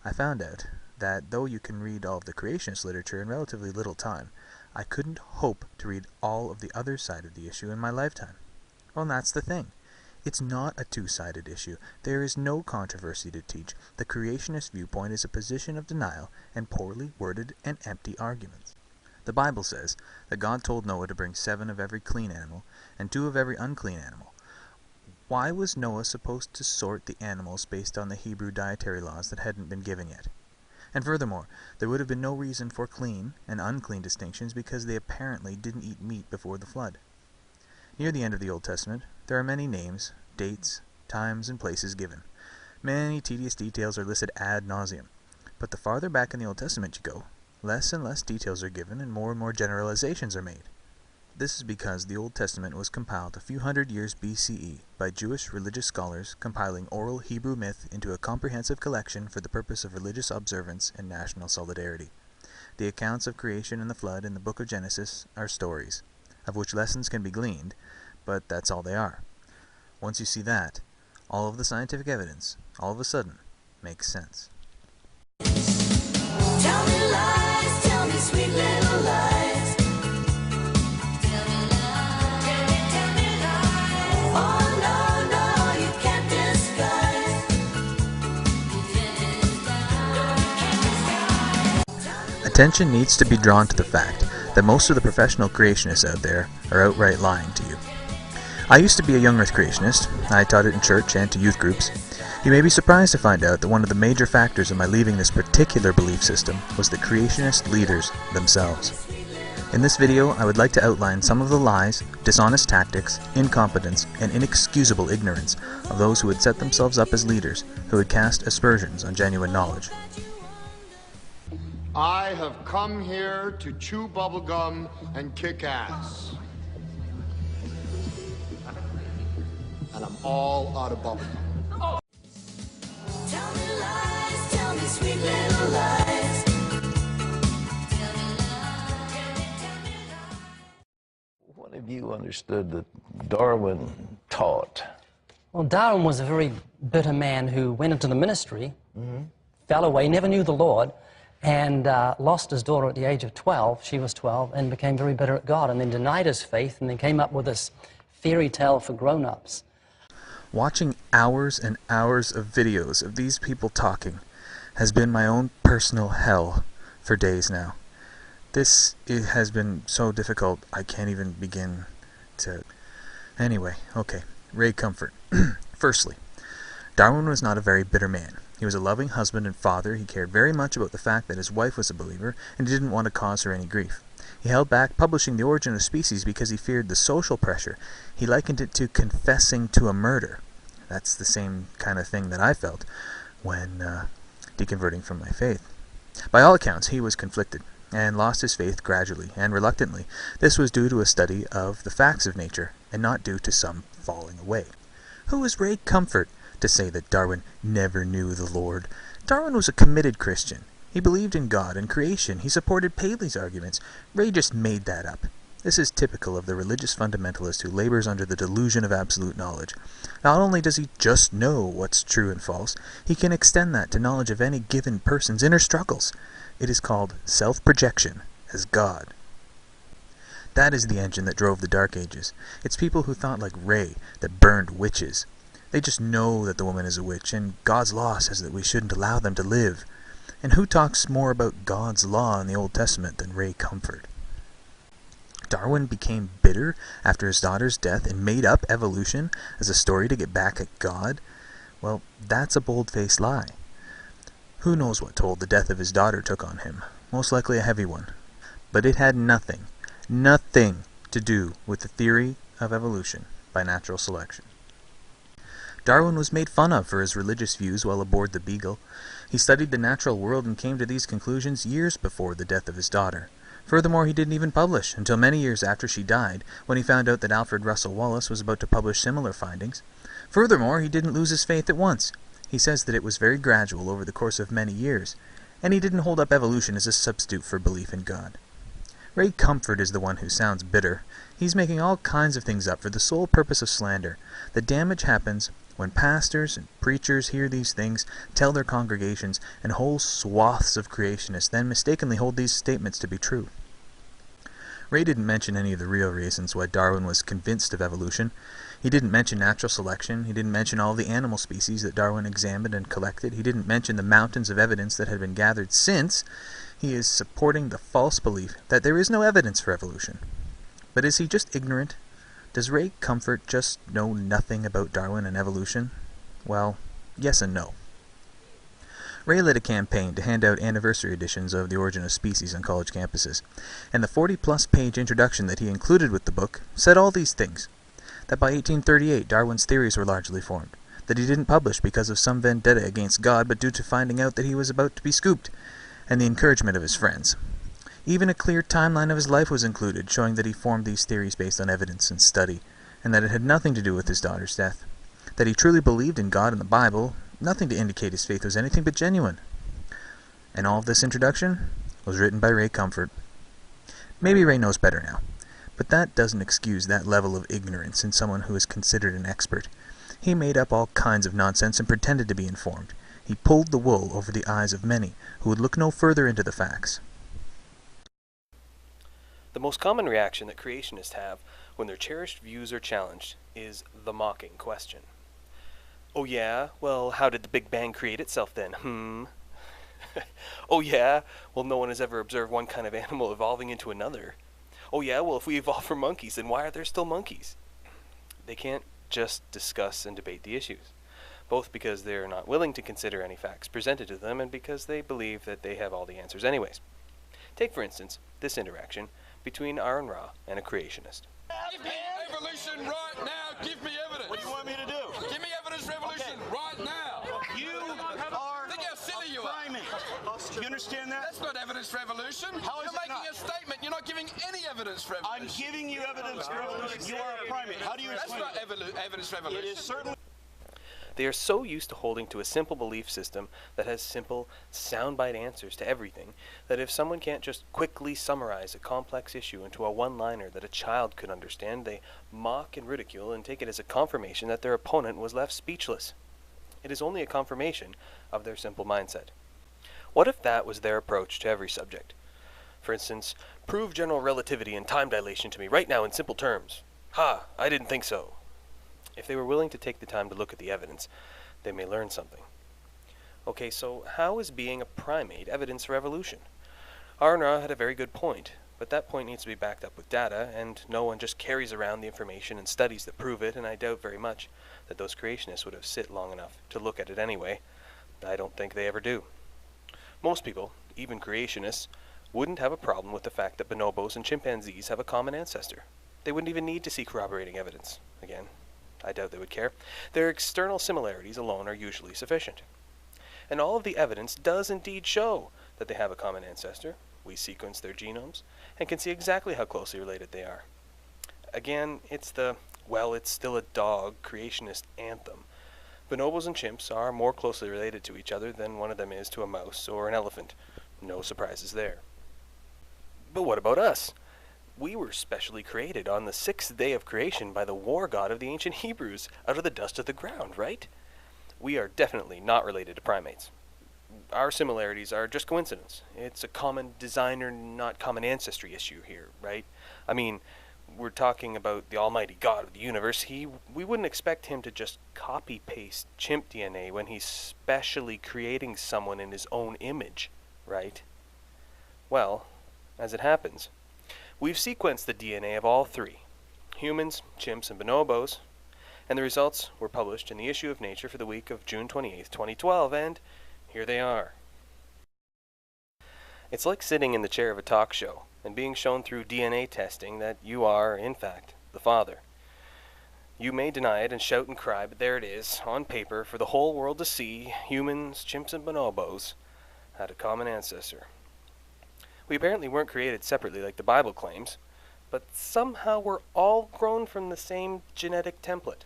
I found out that though you can read all of the creationist literature in relatively little time, I couldn't hope to read all of the other side of the issue in my lifetime. Well, and that's the thing. It's not a two-sided issue. There is no controversy to teach. The creationist viewpoint is a position of denial and poorly worded and empty arguments. The Bible says that God told Noah to bring 7 of every clean animal and 2 of every unclean animal. Why was Noah supposed to sort the animals based on the Hebrew dietary laws that hadn't been given yet? And furthermore, there would have been no reason for clean and unclean distinctions because they apparently didn't eat meat before the flood. Near the end of the Old Testament, there are many names, dates, times, and places given. Many tedious details are listed ad nauseum. But the farther back in the Old Testament you go, less and less details are given and more generalizations are made. This is because the Old Testament was compiled a few hundred years BCE by Jewish religious scholars compiling oral Hebrew myth into a comprehensive collection for the purpose of religious observance and national solidarity. The accounts of creation and the flood in the book of Genesis are stories, of which lessons can be gleaned, but that's all they are. Once you see that, all of the scientific evidence, all of a sudden, makes sense. Tell me lies, tell me sweet little lies. Attention needs to be drawn to the fact that most of the professional creationists out there are outright lying to you. I used to be a young earth creationist. I taught it in church and to youth groups. You may be surprised to find out that one of the major factors in my leaving this particular belief system was the creationist leaders themselves. In this video, I would like to outline some of the lies, dishonest tactics, incompetence, and inexcusable ignorance of those who had set themselves up as leaders who had cast aspersions on genuine knowledge. I have come here to chew bubblegum and kick ass. And I'm all out of bubblegum. Tell me lies, tell me sweet little lies. What have you understood that Darwin taught? Well, Darwin was a very bitter man who went into the ministry, fell away, never knew the Lord, and lost his daughter at the age of 12. She was 12, and became very bitter at God, and then denied his faith, and then came up with this fairy tale for grown-ups. Watching hours and hours of videos of these people talking has been my own personal hell for days now. It has been so difficult, I can't even begin to... Anyway, okay, Ray Comfort. Firstly, Darwin was not a very bitter man. He was a loving husband and father. He cared very much about the fact that his wife was a believer, and he didn't want to cause her any grief. He held back publishing The Origin of Species because he feared the social pressure. He likened it to confessing to a murder. That's the same kind of thing that I felt when deconverting from my faith. By all accounts, he was conflicted and lost his faith gradually and reluctantly. This was due to a study of the facts of nature and not due to some falling away. Who is Ray Comfort to say that Darwin never knew the Lord? Darwin was a committed Christian. He believed in God and creation. He supported Paley's arguments. Ray just made that up. This is typical of the religious fundamentalist who labors under the delusion of absolute knowledge. Not only does he just know what's true and false, he can extend that to knowledge of any given person's inner struggles. It is called self-projection as God. That is the engine that drove the Dark Ages. It's people who thought like Ray that burned witches. They just know that the woman is a witch, and God's law says that we shouldn't allow them to live. And who talks more about God's law in the Old Testament than Ray Comfort? Darwin became bitter after his daughter's death and made up evolution as a story to get back at God? Well, that's a bold-faced lie. Who knows what toll the death of his daughter took on him? Most likely a heavy one. But it had nothing to do with the theory of evolution by natural selection. Darwin was made fun of for his religious views while aboard the Beagle. He studied the natural world and came to these conclusions years before the death of his daughter. Furthermore, he didn't even publish until many years after she died, when he found out that Alfred Russel Wallace was about to publish similar findings. Furthermore, he didn't lose his faith at once. He says that it was very gradual over the course of many years, and he didn't hold up evolution as a substitute for belief in God. Ray Comfort is the one who sounds bitter. He's making all kinds of things up for the sole purpose of slander. The damage happens when pastors and preachers hear these things, tell their congregations, and whole swaths of creationists then mistakenly hold these statements to be true. Ray didn't mention any of the real reasons why Darwin was convinced of evolution. He didn't mention natural selection. He didn't mention all the animal species that Darwin examined and collected. He didn't mention the mountains of evidence that had been gathered since. He is supporting the false belief that there is no evidence for evolution. But is he just ignorant? Does Ray Comfort just know nothing about Darwin and evolution? Well, yes and no. Ray led a campaign to hand out anniversary editions of The Origin of Species on college campuses, and the 40-plus page introduction that he included with the book said all these things. That by 1838 Darwin's theories were largely formed, that he didn't publish because of some vendetta against God, but due to finding out that he was about to be scooped, and the encouragement of his friends. Even a clear timeline of his life was included, showing that he formed these theories based on evidence and study, and that it had nothing to do with his daughter's death. That he truly believed in God and the Bible, nothing to indicate his faith was anything but genuine. And all of this introduction was written by Ray Comfort. Maybe Ray knows better now, but that doesn't excuse that level of ignorance in someone who is considered an expert. He made up all kinds of nonsense and pretended to be informed. He pulled the wool over the eyes of many who would look no further into the facts. The most common reaction that creationists have when their cherished views are challenged is the mocking question. Oh yeah? Well, how did the Big Bang create itself then? Oh yeah? Well, no one has ever observed one kind of animal evolving into another. Oh yeah? Well, if we evolved from monkeys, then why are there still monkeys? They can't just discuss and debate the issues, both because they're not willing to consider any facts presented to them and because they believe that they have all the answers anyways. Take, for instance, this interaction between Aaron Ra and a creationist. Give me evolution right now. Give me evidence. What do you want me to do? Give me evidence for evolution right now. You are Think how silly you are. Do you understand that? That's not evidence for evolution. How is You're it making not? a statement. You're not giving any evidence for evolution. I'm giving you evidence for evolution. You are a primate. How do you That's explain not it? evidence for evolution. It is certainly. They are so used to holding to a simple belief system that has simple, soundbite answers to everything that if someone can't just quickly summarize a complex issue into a one-liner that a child could understand, they mock and ridicule and take it as a confirmation that their opponent was left speechless. It is only a confirmation of their simple mindset. What if that was their approach to every subject? For instance, prove general relativity and time dilation to me right now in simple terms. Ha! I didn't think so. If they were willing to take the time to look at the evidence, they may learn something. Okay, so how is being a primate evidence for evolution? Aaron Ra had a very good point, but that point needs to be backed up with data, and no one just carries around the information and studies that prove it, and I doubt very much that those creationists would have sit long enough to look at it anyway. I don't think they ever do. Most people, even creationists, wouldn't have a problem with the fact that bonobos and chimpanzees have a common ancestor. They wouldn't even need to see corroborating evidence. Again, I doubt they would care. Their external similarities alone are usually sufficient. And all of the evidence does indeed show that they have a common ancestor. We sequence their genomes and can see exactly how closely related they are. Again, it's the, well, it's still a dog creationist anthem. Bonobos and chimps are more closely related to each other than one of them is to a mouse or an elephant. No surprises there. But what about us? We were specially created on the 6th day of creation by the war god of the ancient Hebrews out of the dust of the ground, right? We are definitely not related to primates. Our similarities are just coincidence. It's a common designer, not common ancestry issue here, right? I mean, we're talking about the almighty God of the universe. We wouldn't expect him to just copy-paste chimp DNA when he's specially creating someone in his own image, right? Well, as it happens, we've sequenced the DNA of all three, humans, chimps, and bonobos, and the results were published in the issue of Nature for the week of June 28, 2012, and here they are. It's like sitting in the chair of a talk show and being shown through DNA testing that you are, in fact, the father. You may deny it and shout and cry, but there it is, on paper, for the whole world to see. Humans, chimps, and bonobos had a common ancestor. We apparently weren't created separately like the Bible claims, but somehow we're all grown from the same genetic template.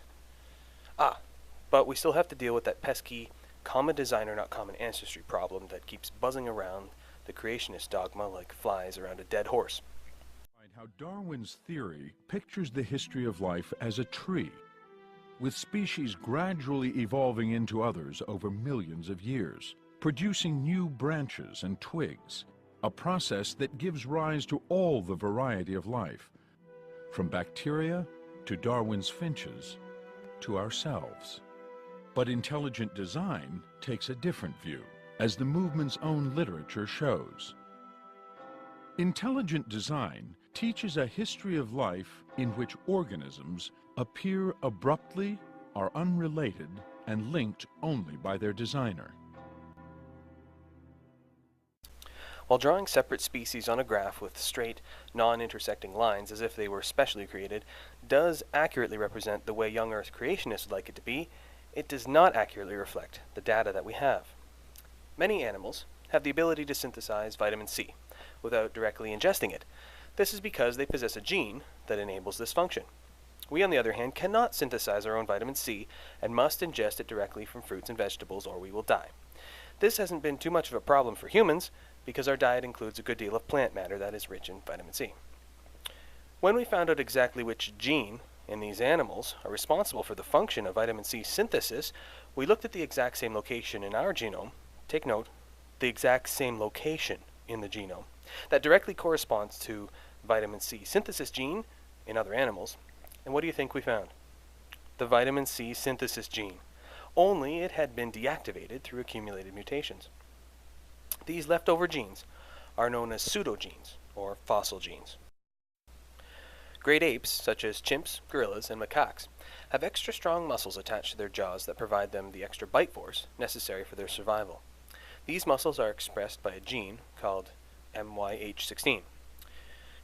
But we still have to deal with that pesky common designer, not common ancestry problem that keeps buzzing around the creationist dogma like flies around a dead horse. How Darwin's theory pictures the history of life as a tree, with species gradually evolving into others over millions of years, producing new branches and twigs, a process that gives rise to all the variety of life, from bacteria to Darwin's finches to ourselves. But intelligent design takes a different view, as the movement's own literature shows. Intelligent design teaches a history of life in which organisms appear abruptly, are unrelated, and linked only by their designer. While drawing separate species on a graph with straight, non-intersecting lines as if they were specially created does accurately represent the way young Earth creationists would like it to be, it does not accurately reflect the data that we have. Many animals have the ability to synthesize vitamin C without directly ingesting it. This is because they possess a gene that enables this function. We, on the other hand, cannot synthesize our own vitamin C and must ingest it directly from fruits and vegetables or we will die. This hasn't been too much of a problem for humans because our diet includes a good deal of plant matter that is rich in vitamin C. When we found out exactly which gene in these animals are responsible for the function of vitamin C synthesis, we looked at the exact same location in our genome, take note, the exact same location in the genome, that directly corresponds to vitamin C synthesis gene in other animals. And what do you think we found? The vitamin C synthesis gene, only it had been deactivated through accumulated mutations. These leftover genes are known as pseudogenes, or fossil genes. Great apes, such as chimps, gorillas, and macaques, have extra strong muscles attached to their jaws that provide them the extra bite force necessary for their survival. These muscles are expressed by a gene called MYH16.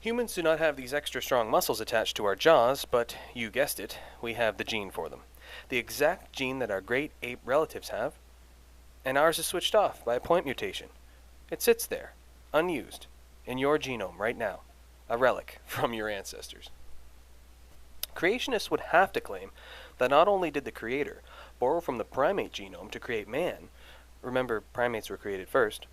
Humans do not have these extra strong muscles attached to our jaws, but you guessed it, we have the gene for them. The exact gene that our great ape relatives have, and ours is switched off by a point mutation. It sits there, unused, in your genome right now, a relic from your ancestors. Creationists would have to claim that not only did the Creator borrow from the primate genome to create man, remember primates were created first,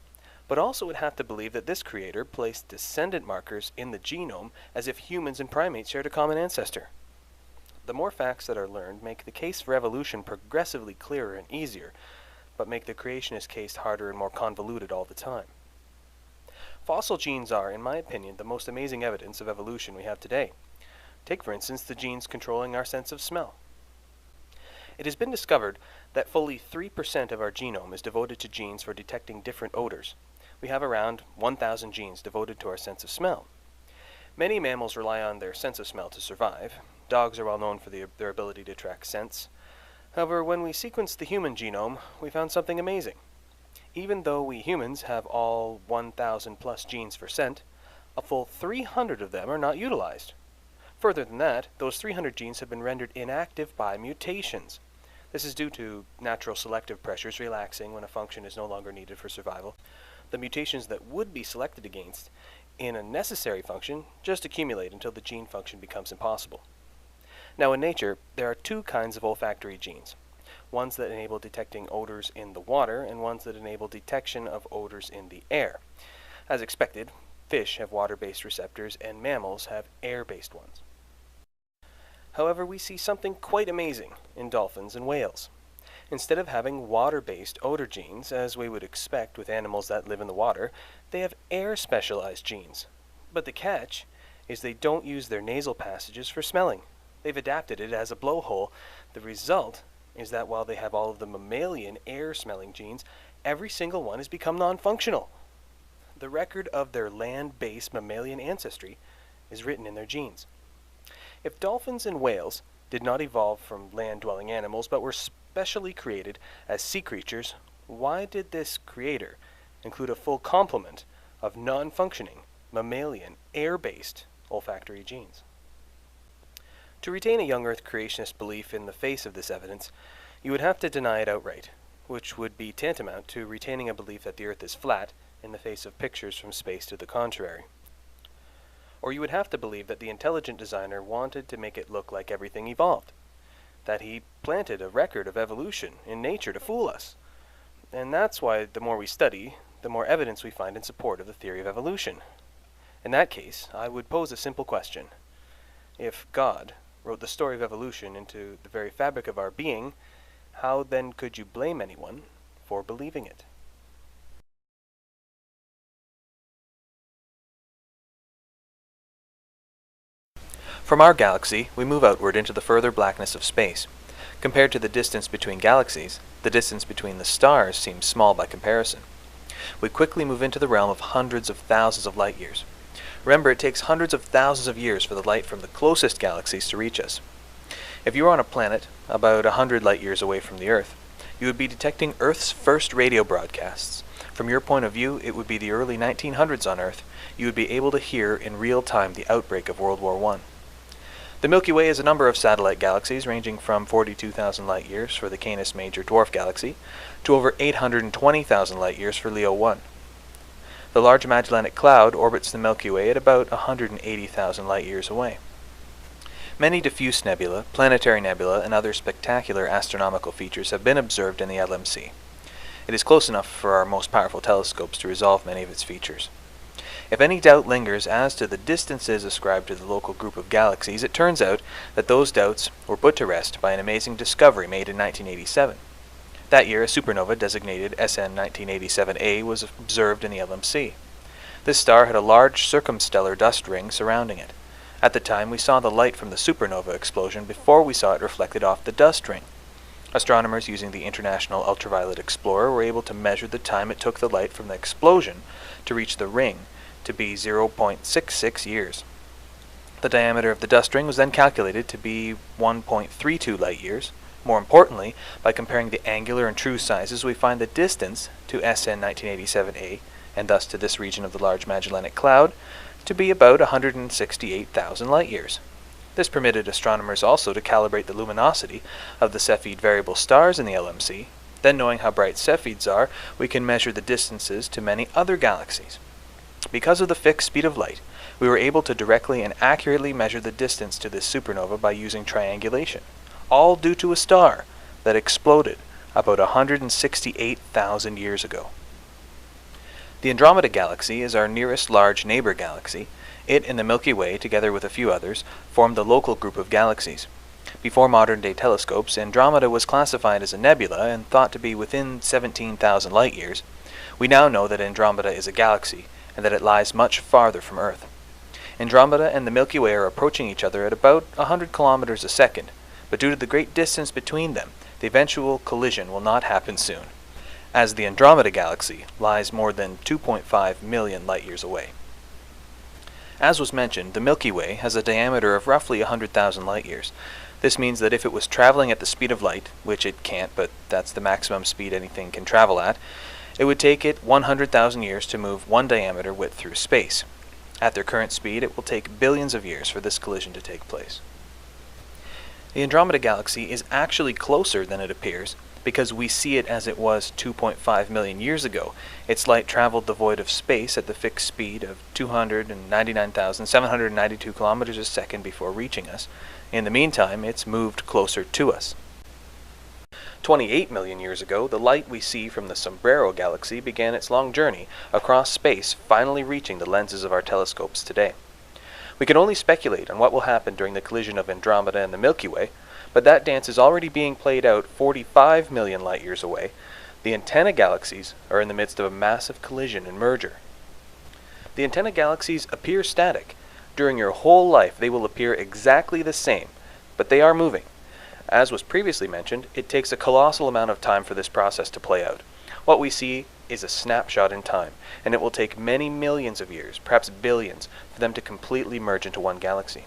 but also would have to believe that this Creator placed descendant markers in the genome as if humans and primates shared a common ancestor. The more facts that are learned make the case for evolution progressively clearer and easier, but make the creationist case harder and more convoluted all the time. Fossil genes are, in my opinion, the most amazing evidence of evolution we have today. Take, for instance, the genes controlling our sense of smell. It has been discovered that fully 3% of our genome is devoted to genes for detecting different odors. We have around 1,000 genes devoted to our sense of smell. Many mammals rely on their sense of smell to survive. Dogs are well known for their ability to track scents. However, when we sequenced the human genome, we found something amazing. Even though we humans have all 1,000 plus genes for scent, a full 300 of them are not utilized. Further than that, those 300 genes have been rendered inactive by mutations. This is due to natural selective pressures relaxing when a function is no longer needed for survival. The mutations that would be selected against in a necessary function just accumulate until the gene function becomes impossible. Now in nature, there are two kinds of olfactory genes. Ones that enable detecting odors in the water and ones that enable detection of odors in the air. As expected, fish have water-based receptors and mammals have air-based ones. However, we see something quite amazing in dolphins and whales. Instead of having water-based odor genes, as we would expect with animals that live in the water, they have air-specialized genes. But the catch is they don't use their nasal passages for smelling. They've adapted it as a blowhole. The result is that while they have all of the mammalian air-smelling genes, every single one has become non-functional. The record of their land-based mammalian ancestry is written in their genes. If dolphins and whales did not evolve from land-dwelling animals but were specially created as sea creatures, why did this Creator include a full complement of non-functioning mammalian air-based olfactory genes? To retain a young Earth creationist belief in the face of this evidence, you would have to deny it outright, which would be tantamount to retaining a belief that the Earth is flat in the face of pictures from space to the contrary. Or you would have to believe that the intelligent designer wanted to make it look like everything evolved, that he planted a record of evolution in nature to fool us. And that's why the more we study, the more evidence we find in support of the theory of evolution. In that case, I would pose a simple question. If God wrote the story of evolution into the very fabric of our being, how then could you blame anyone for believing it? From our galaxy, we move outward into the further blackness of space. Compared to the distance between galaxies, the distance between the stars seems small by comparison. We quickly move into the realm of hundreds of thousands of light years. Remember, it takes hundreds of thousands of years for the light from the closest galaxies to reach us. If you were on a planet about 100 light years away from the Earth, you would be detecting Earth's first radio broadcasts. From your point of view, it would be the early 1900s on Earth. You would be able to hear in real time the outbreak of World War I. The Milky Way is a number of satellite galaxies ranging from 42,000 light years for the Canis Major dwarf galaxy to over 820,000 light years for Leo 1. The Large Magellanic Cloud orbits the Milky Way at about 180,000 light years away. Many diffuse nebula, planetary nebula, and other spectacular astronomical features have been observed in the LMC. It is close enough for our most powerful telescopes to resolve many of its features. If any doubt lingers as to the distances ascribed to the local group of galaxies, it turns out that those doubts were put to rest by an amazing discovery made in 1987. That year, a supernova designated SN 1987A was observed in the LMC. This star had a large circumstellar dust ring surrounding it. At the time, we saw the light from the supernova explosion before we saw it reflected off the dust ring. Astronomers using the International Ultraviolet Explorer were able to measure the time it took the light from the explosion to reach the ring to be 0.66 years. The diameter of the dust ring was then calculated to be 1.32 light years. More importantly, by comparing the angular and true sizes, we find the distance to SN 1987A, and thus to this region of the Large Magellanic Cloud, to be about 168,000 light years. This permitted astronomers also to calibrate the luminosity of the Cepheid variable stars in the LMC. Then, knowing how bright Cepheids are, we can measure the distances to many other galaxies. Because of the fixed speed of light, we were able to directly and accurately measure the distance to this supernova by using triangulation, all due to a star that exploded about 168,000 years ago. The Andromeda Galaxy is our nearest large neighbor galaxy. It and the Milky Way, together with a few others, form the local group of galaxies. Before modern-day telescopes, Andromeda was classified as a nebula and thought to be within 17,000 light years. We now know that Andromeda is a galaxy, and that it lies much farther from Earth. Andromeda and the Milky Way are approaching each other at about 100 kilometers a second, but due to the great distance between them, the eventual collision will not happen soon, as the Andromeda Galaxy lies more than 2.5 million light-years away. As was mentioned, the Milky Way has a diameter of roughly 100,000 light-years. This means that if it was traveling at the speed of light, which it can't, but that's the maximum speed anything can travel at, it would take it 100,000 years to move one diameter width through space. At their current speed, it will take billions of years for this collision to take place. The Andromeda Galaxy is actually closer than it appears because we see it as it was 2.5 million years ago. Its light traveled the void of space at the fixed speed of 299,792 kilometers a second before reaching us. In the meantime, it's moved closer to us. 28 million years ago, the light we see from the Sombrero Galaxy began its long journey across space, finally reaching the lenses of our telescopes today. We can only speculate on what will happen during the collision of Andromeda and the Milky Way, but that dance is already being played out 45 million light-years away. The antenna galaxies are in the midst of a massive collision and merger. The antenna galaxies appear static. During your whole life, they will appear exactly the same, but they are moving. As was previously mentioned, it takes a colossal amount of time for this process to play out. What we see is a snapshot in time, and it will take many millions of years, perhaps billions, for them to completely merge into one galaxy.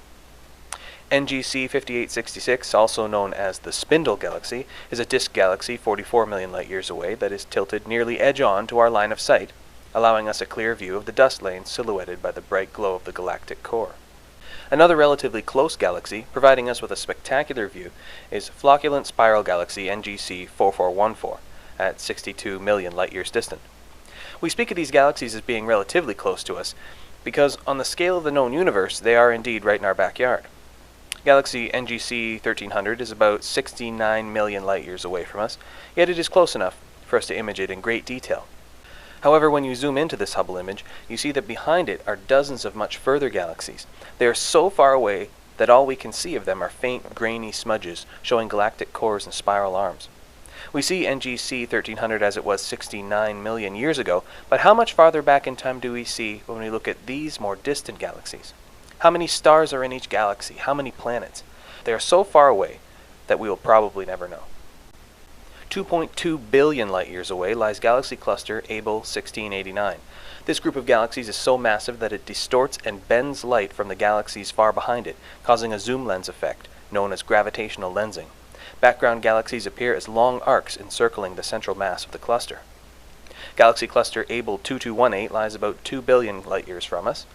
NGC 5866, also known as the Spindle Galaxy, is a disk galaxy 44 million light-years away that is tilted nearly edge-on to our line of sight, allowing us a clear view of the dust lanes silhouetted by the bright glow of the galactic core. Another relatively close galaxy, providing us with a spectacular view, is Flocculent Spiral Galaxy NGC 4414, at 62 million light-years distant. We speak of these galaxies as being relatively close to us, because on the scale of the known universe, they are indeed right in our backyard. Galaxy NGC 1300 is about 69 million light-years away from us, yet it is close enough for us to image it in great detail. However, when you zoom into this Hubble image, you see that behind it are dozens of much further galaxies. They are so far away that all we can see of them are faint, grainy smudges showing galactic cores and spiral arms. We see NGC 1300 as it was 69 million years ago, but how much farther back in time do we see when we look at these more distant galaxies? How many stars are in each galaxy? How many planets? They are so far away that we will probably never know. 2.2 billion light-years away lies galaxy cluster Abell 1689. This group of galaxies is so massive that it distorts and bends light from the galaxies far behind it, causing a zoom lens effect, known as gravitational lensing. Background galaxies appear as long arcs encircling the central mass of the cluster. Galaxy cluster Abell 2218 lies about 2 billion light-years from us.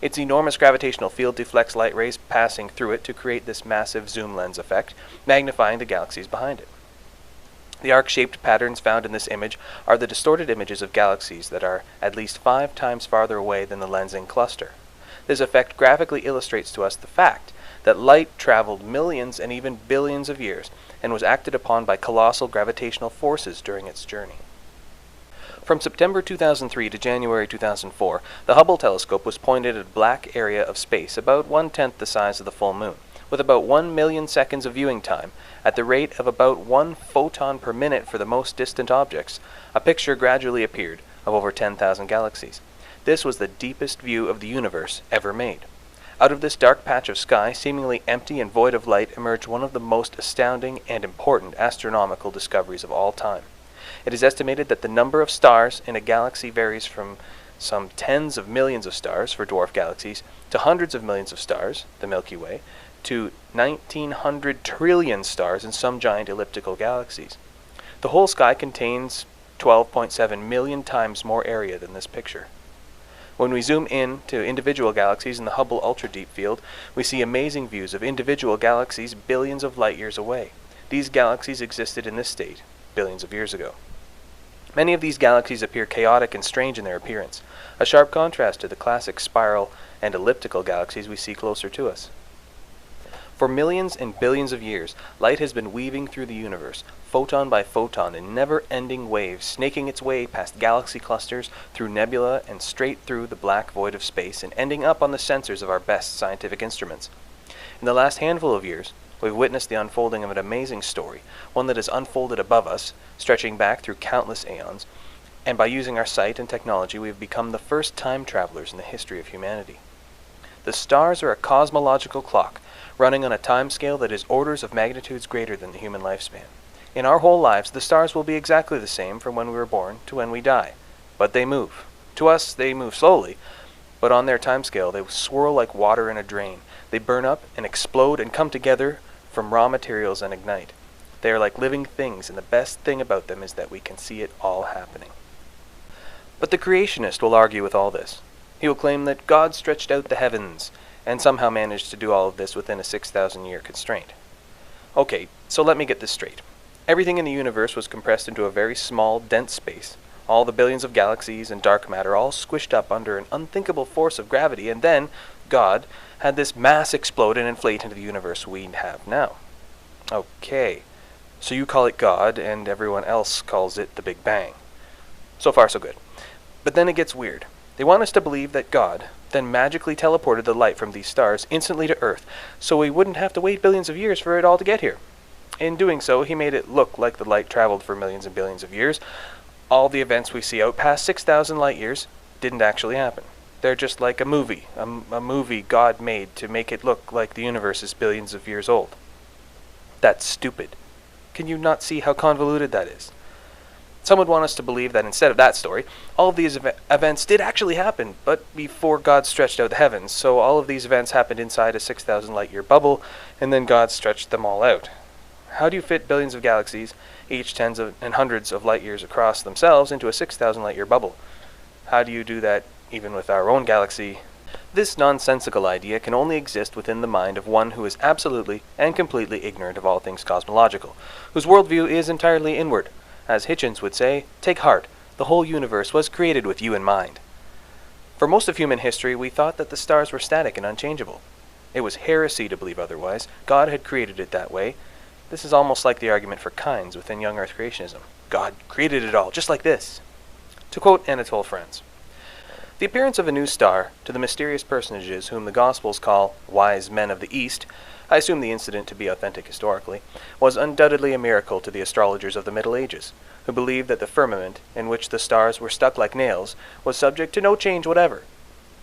Its enormous gravitational field deflects light rays passing through it to create this massive zoom lens effect, magnifying the galaxies behind it. The arc-shaped patterns found in this image are the distorted images of galaxies that are at least 5 times farther away than the lensing cluster. This effect graphically illustrates to us the fact that light traveled millions and even billions of years and was acted upon by colossal gravitational forces during its journey. From September 2003 to January 2004, the Hubble telescope was pointed at a black area of space about 1/10 the size of the full moon, with about 1 million seconds of viewing time, at the rate of about 1 photon per minute for the most distant objects. A picture gradually appeared of over 10,000 galaxies. This was the deepest view of the universe ever made. Out of this dark patch of sky, seemingly empty and void of light, emerged one of the most astounding and important astronomical discoveries of all time. It is estimated that the number of stars in a galaxy varies from some tens of millions of stars for dwarf galaxies to hundreds of millions of stars, the Milky Way, to 1900 trillion stars in some giant elliptical galaxies. The whole sky contains 12.7 million times more area than this picture. When we zoom in to individual galaxies in the Hubble ultra-deep field, we see amazing views of individual galaxies billions of light-years away. These galaxies existed in this state billions of years ago. Many of these galaxies appear chaotic and strange in their appearance, a sharp contrast to the classic spiral and elliptical galaxies we see closer to us. For millions and billions of years, light has been weaving through the universe, photon by photon, in never-ending waves, snaking its way past galaxy clusters, through nebula, and straight through the black void of space, and ending up on the sensors of our best scientific instruments. In the last handful of years, we've witnessed the unfolding of an amazing story, one that has unfolded above us, stretching back through countless aeons, and by using our sight and technology, we have become the first time travelers in the history of humanity. The stars are a cosmological clock, running on a time scale that is orders of magnitudes greater than the human lifespan. In our whole lives, the stars will be exactly the same from when we were born to when we die. But they move. To us, they move slowly, but on their time scale, they swirl like water in a drain. They burn up and explode and come together from raw materials and ignite. They are like living things, and the best thing about them is that we can see it all happening. But the Creationist will argue with all this. He will claim that God stretched out the heavens and somehow managed to do all of this within a 6,000-year constraint. Okay, so let me get this straight. Everything in the universe was compressed into a very small, dense space, all the billions of galaxies and dark matter all squished up under an unthinkable force of gravity, and then God had this mass explode and inflate into the universe we have now. Okay, so you call it God, and everyone else calls it the Big Bang. So far, so good. But then it gets weird. They want us to believe that God then magically teleported the light from these stars instantly to Earth, so we wouldn't have to wait billions of years for it all to get here. In doing so, he made it look like the light traveled for millions and billions of years. All the events we see out past 6,000 light years didn't actually happen. They're just like a movie God made to make it look like the universe is billions of years old. That's stupid. Can you not see how convoluted that is? Some would want us to believe that instead of that story, all of these events did actually happen, but before God stretched out the heavens, so all of these events happened inside a 6,000 light-year bubble, and then God stretched them all out. How do you fit billions of galaxies, each tens and hundreds of light-years across themselves, into a 6,000 light-year bubble? How do you do that even with our own galaxy? This nonsensical idea can only exist within the mind of one who is absolutely and completely ignorant of all things cosmological, whose worldview is entirely inward. As Hitchens would say, take heart, the whole universe was created with you in mind. For most of human history, we thought that the stars were static and unchangeable. It was heresy to believe otherwise. God had created it that way. This is almost like the argument for kinds within young Earth creationism. God created it all, just like this. To quote Anatole France, "The appearance of a new star to the mysterious personages whom the Gospels call wise men of the East, I assume the incident to be authentic historically, was undoubtedly a miracle to the astrologers of the Middle Ages, who believed that the firmament, in which the stars were stuck like nails, was subject to no change whatever.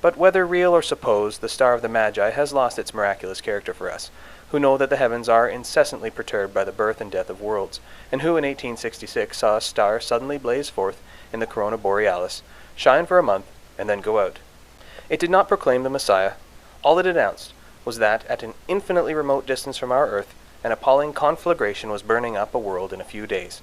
But whether real or supposed, the star of the Magi has lost its miraculous character for us, who know that the heavens are incessantly perturbed by the birth and death of worlds, and who in 1866 saw a star suddenly blaze forth in the corona borealis, shine for a month, and then go out. It did not proclaim the Messiah. All it announced was that, at an infinitely remote distance from our earth, an appalling conflagration was burning up a world in a few days,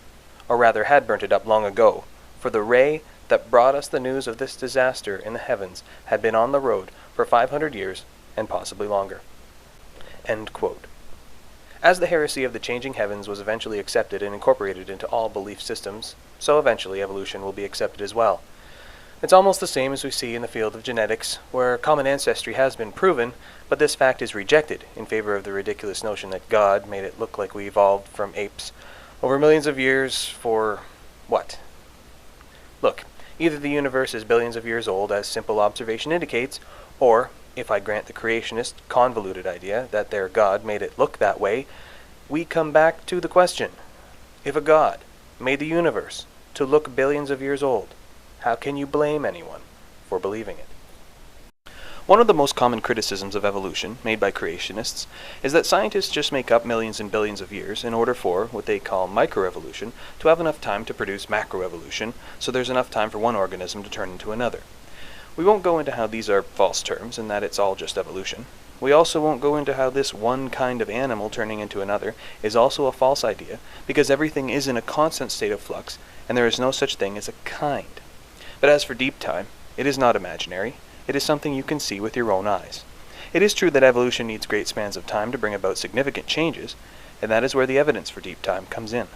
or rather had burnt it up long ago, for the ray that brought us the news of this disaster in the heavens had been on the road for 500 years, and possibly longer." End quote. As the heresy of the changing heavens was eventually accepted and incorporated into all belief systems, so eventually evolution will be accepted as well. It's almost the same as we see in the field of genetics, where common ancestry has been proven, but this fact is rejected in favor of the ridiculous notion that God made it look like we evolved from apes over millions of years for what? Look, either the universe is billions of years old, as simple observation indicates, or, if I grant the creationist convoluted idea that their God made it look that way, we come back to the question: if a God made the universe to look billions of years old, how can you blame anyone for believing it? One of the most common criticisms of evolution made by creationists is that scientists just make up millions and billions of years in order for what they call microevolution to have enough time to produce macroevolution, so there's enough time for one organism to turn into another. We won't go into how these are false terms and that it's all just evolution. We also won't go into how this one kind of animal turning into another is also a false idea, because everything is in a constant state of flux and there is no such thing as a kind. But as for deep time, it is not imaginary. It is something you can see with your own eyes. It is true that evolution needs great spans of time to bring about significant changes, and that is where the evidence for deep time comes in.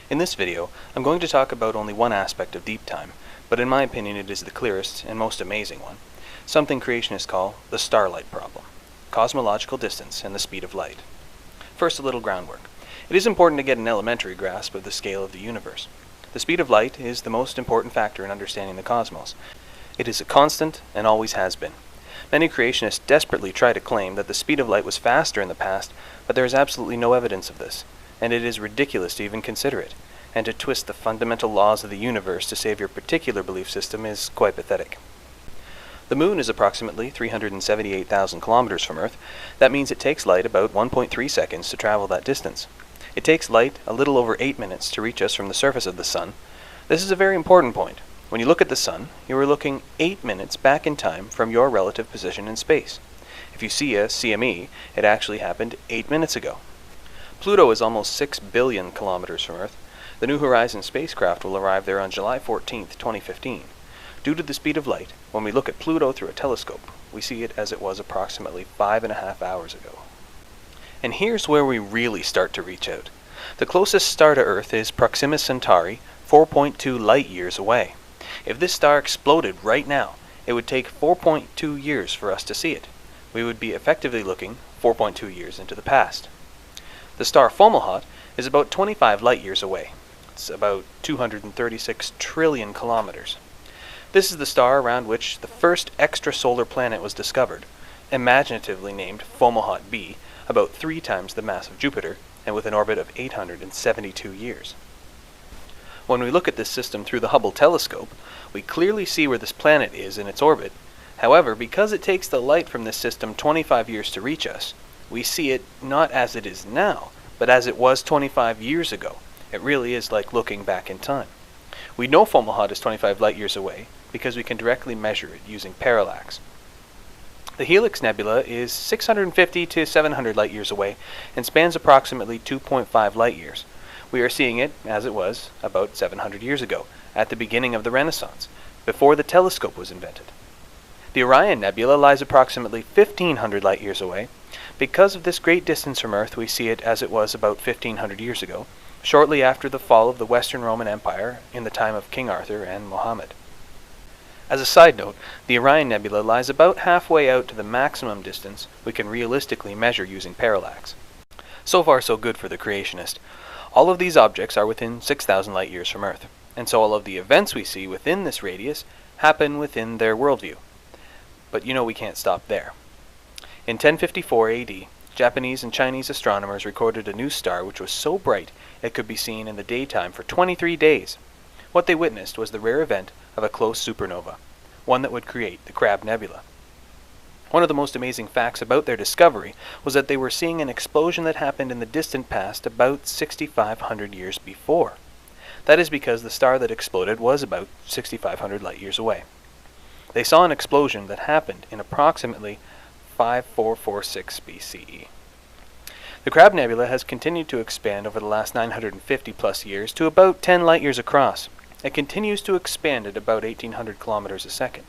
In this video, I'm going to talk about only one aspect of deep time, but in my opinion it is the clearest and most amazing one, something creationists call the starlight problem, cosmological distance and the speed of light. First, a little groundwork. It is important to get an elementary grasp of the scale of the universe. The speed of light is the most important factor in understanding the cosmos. It is a constant and always has been. Many creationists desperately try to claim that the speed of light was faster in the past, but there is absolutely no evidence of this, and it is ridiculous to even consider it, and to twist the fundamental laws of the universe to save your particular belief system is quite pathetic. The moon is approximately 378,000 kilometers from Earth. That means it takes light about 1.3 seconds to travel that distance. It takes light a little over 8 minutes to reach us from the surface of the sun. This is a very important point. When you look at the sun, you are looking 8 minutes back in time from your relative position in space. If you see a CME, it actually happened 8 minutes ago. Pluto is almost 6 billion kilometers from Earth. The New Horizons spacecraft will arrive there on July 14, 2015. Due to the speed of light, when we look at Pluto through a telescope, we see it as it was approximately 5.5 hours ago. And here's where we really start to reach out. The closest star to Earth is Proxima Centauri, 4.2 light-years away. If this star exploded right now, it would take 4.2 years for us to see it. We would be effectively looking 4.2 years into the past. The star Fomalhaut is about 25 light-years away. It's about 236 trillion kilometers. This is the star around which the first extrasolar planet was discovered, imaginatively named Fomalhaut b, about 3 times the mass of Jupiter, and with an orbit of 872 years. When we look at this system through the Hubble telescope, we clearly see where this planet is in its orbit. However, because it takes the light from this system 25 years to reach us, we see it not as it is now, but as it was 25 years ago. It really is like looking back in time. We know Fomalhaut is 25 light-years away because we can directly measure it using parallax. The Helix Nebula is 650 to 700 light-years away and spans approximately 2.5 light-years. We are seeing it as it was about 700 years ago, at the beginning of the Renaissance, before the telescope was invented. The Orion Nebula lies approximately 1,500 light-years away. Because of this great distance from Earth, we see it as it was about 1,500 years ago, shortly after the fall of the Western Roman Empire in the time of King Arthur and Muhammad. As a side note, the Orion Nebula lies about halfway out to the maximum distance we can realistically measure using parallax. So far so good for the creationist. All of these objects are within 6,000 light years from Earth, and so all of the events we see within this radius happen within their worldview. But you know we can't stop there. In 1054 AD, Japanese and Chinese astronomers recorded a new star which was so bright it could be seen in the daytime for 23 days. What they witnessed was the rare event of a close supernova, one that would create the Crab Nebula. One of the most amazing facts about their discovery was that they were seeing an explosion that happened in the distant past about 6,500 years before. That is because the star that exploded was about 6,500 light years away. They saw an explosion that happened in approximately 5446 BCE. The Crab Nebula has continued to expand over the last 950 plus years to about 10 light years across. It continues to expand at about 1,800 kilometers a second.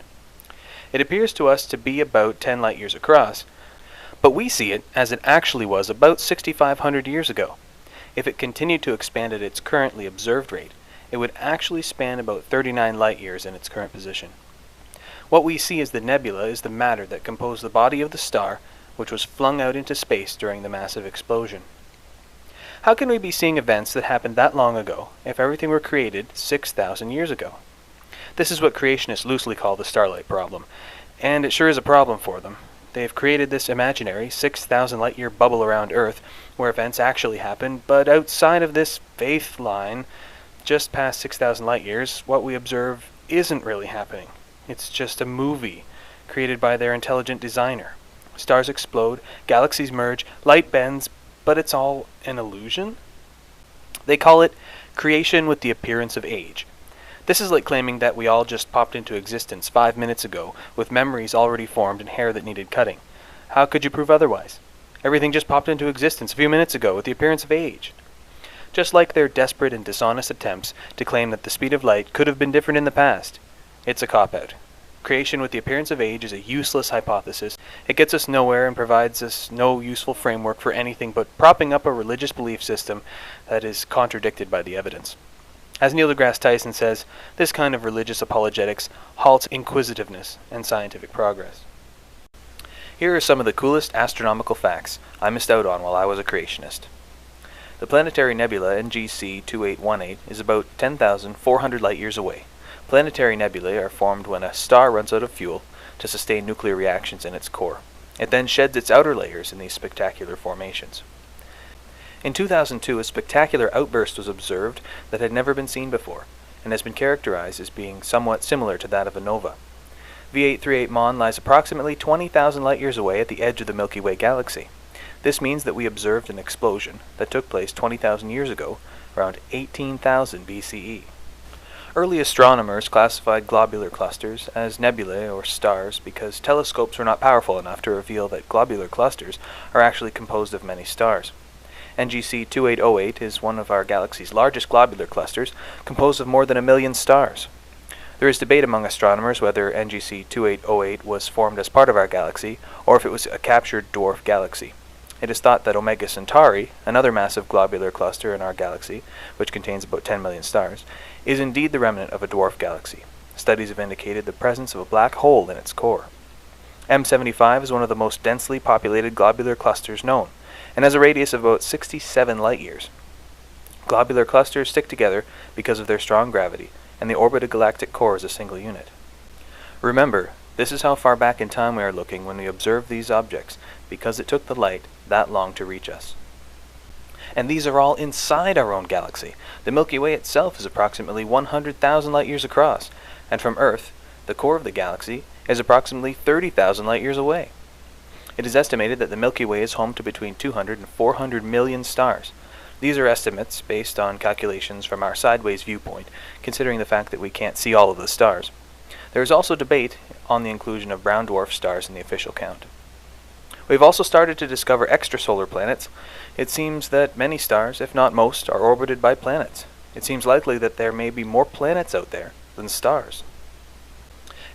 It appears to us to be about 10 light years across, but we see it as it actually was about 6,500 years ago. If it continued to expand at its currently observed rate, it would actually span about 39 light years in its current position. What we see as the nebula is the matter that composed the body of the star, which was flung out into space during the massive explosion. How can we be seeing events that happened that long ago if everything were created 6,000 years ago? This is what creationists loosely call the starlight problem, and it sure is a problem for them. They have created this imaginary 6,000 light year bubble around Earth where events actually happen, but outside of this faith line, just past 6,000 light years, what we observe isn't really happening. It's just a movie created by their intelligent designer. Stars explode, galaxies merge, light bends, but it's all an illusion? They call it creation with the appearance of age. This is like claiming that we all just popped into existence 5 minutes ago with memories already formed and hair that needed cutting. How could you prove otherwise? Everything just popped into existence a few minutes ago with the appearance of age. Just like their desperate and dishonest attempts to claim that the speed of light could have been different in the past. It's a cop-out. Creation with the appearance of age is a useless hypothesis. It gets us nowhere and provides us no useful framework for anything but propping up a religious belief system that is contradicted by the evidence. As Neil deGrasse Tyson says, this kind of religious apologetics halts inquisitiveness and scientific progress. Here are some of the coolest astronomical facts I missed out on while I was a creationist. The planetary nebula NGC 2818 is about 10,400 light years away. Planetary nebulae are formed when a star runs out of fuel to sustain nuclear reactions in its core. It then sheds its outer layers in these spectacular formations. In 2002, a spectacular outburst was observed that had never been seen before, and has been characterized as being somewhat similar to that of a nova. V838 Mon lies approximately 20,000 light years away at the edge of the Milky Way galaxy. This means that we observed an explosion that took place 20,000 years ago, around 18,000 BCE. Early astronomers classified globular clusters as nebulae or stars because telescopes were not powerful enough to reveal that globular clusters are actually composed of many stars. NGC 2808 is one of our galaxy's largest globular clusters, composed of more than 1 million stars. There is debate among astronomers whether NGC 2808 was formed as part of our galaxy, or if it was a captured dwarf galaxy. It is thought that Omega Centauri, another massive globular cluster in our galaxy, which contains about 10 million stars, is indeed the remnant of a dwarf galaxy. Studies have indicated the presence of a black hole in its core. M75 is one of the most densely populated globular clusters known, and has a radius of about 67 light years. Globular clusters stick together because of their strong gravity, and they orbit a galactic core as a single unit. Remember, this is how far back in time we are looking when we observe these objects, because it took the light that long to reach us. And these are all inside our own galaxy. The Milky Way itself is approximately 100,000 light years across, and from Earth, the core of the galaxy is approximately 30,000 light years away. It is estimated that the Milky Way is home to between 200 and 400 million stars. These are estimates based on calculations from our sideways viewpoint, considering the fact that we can't see all of the stars. There is also debate on the inclusion of brown dwarf stars in the official count. We've also started to discover extrasolar planets. It seems that many stars, if not most, are orbited by planets. It seems likely that there may be more planets out there than stars.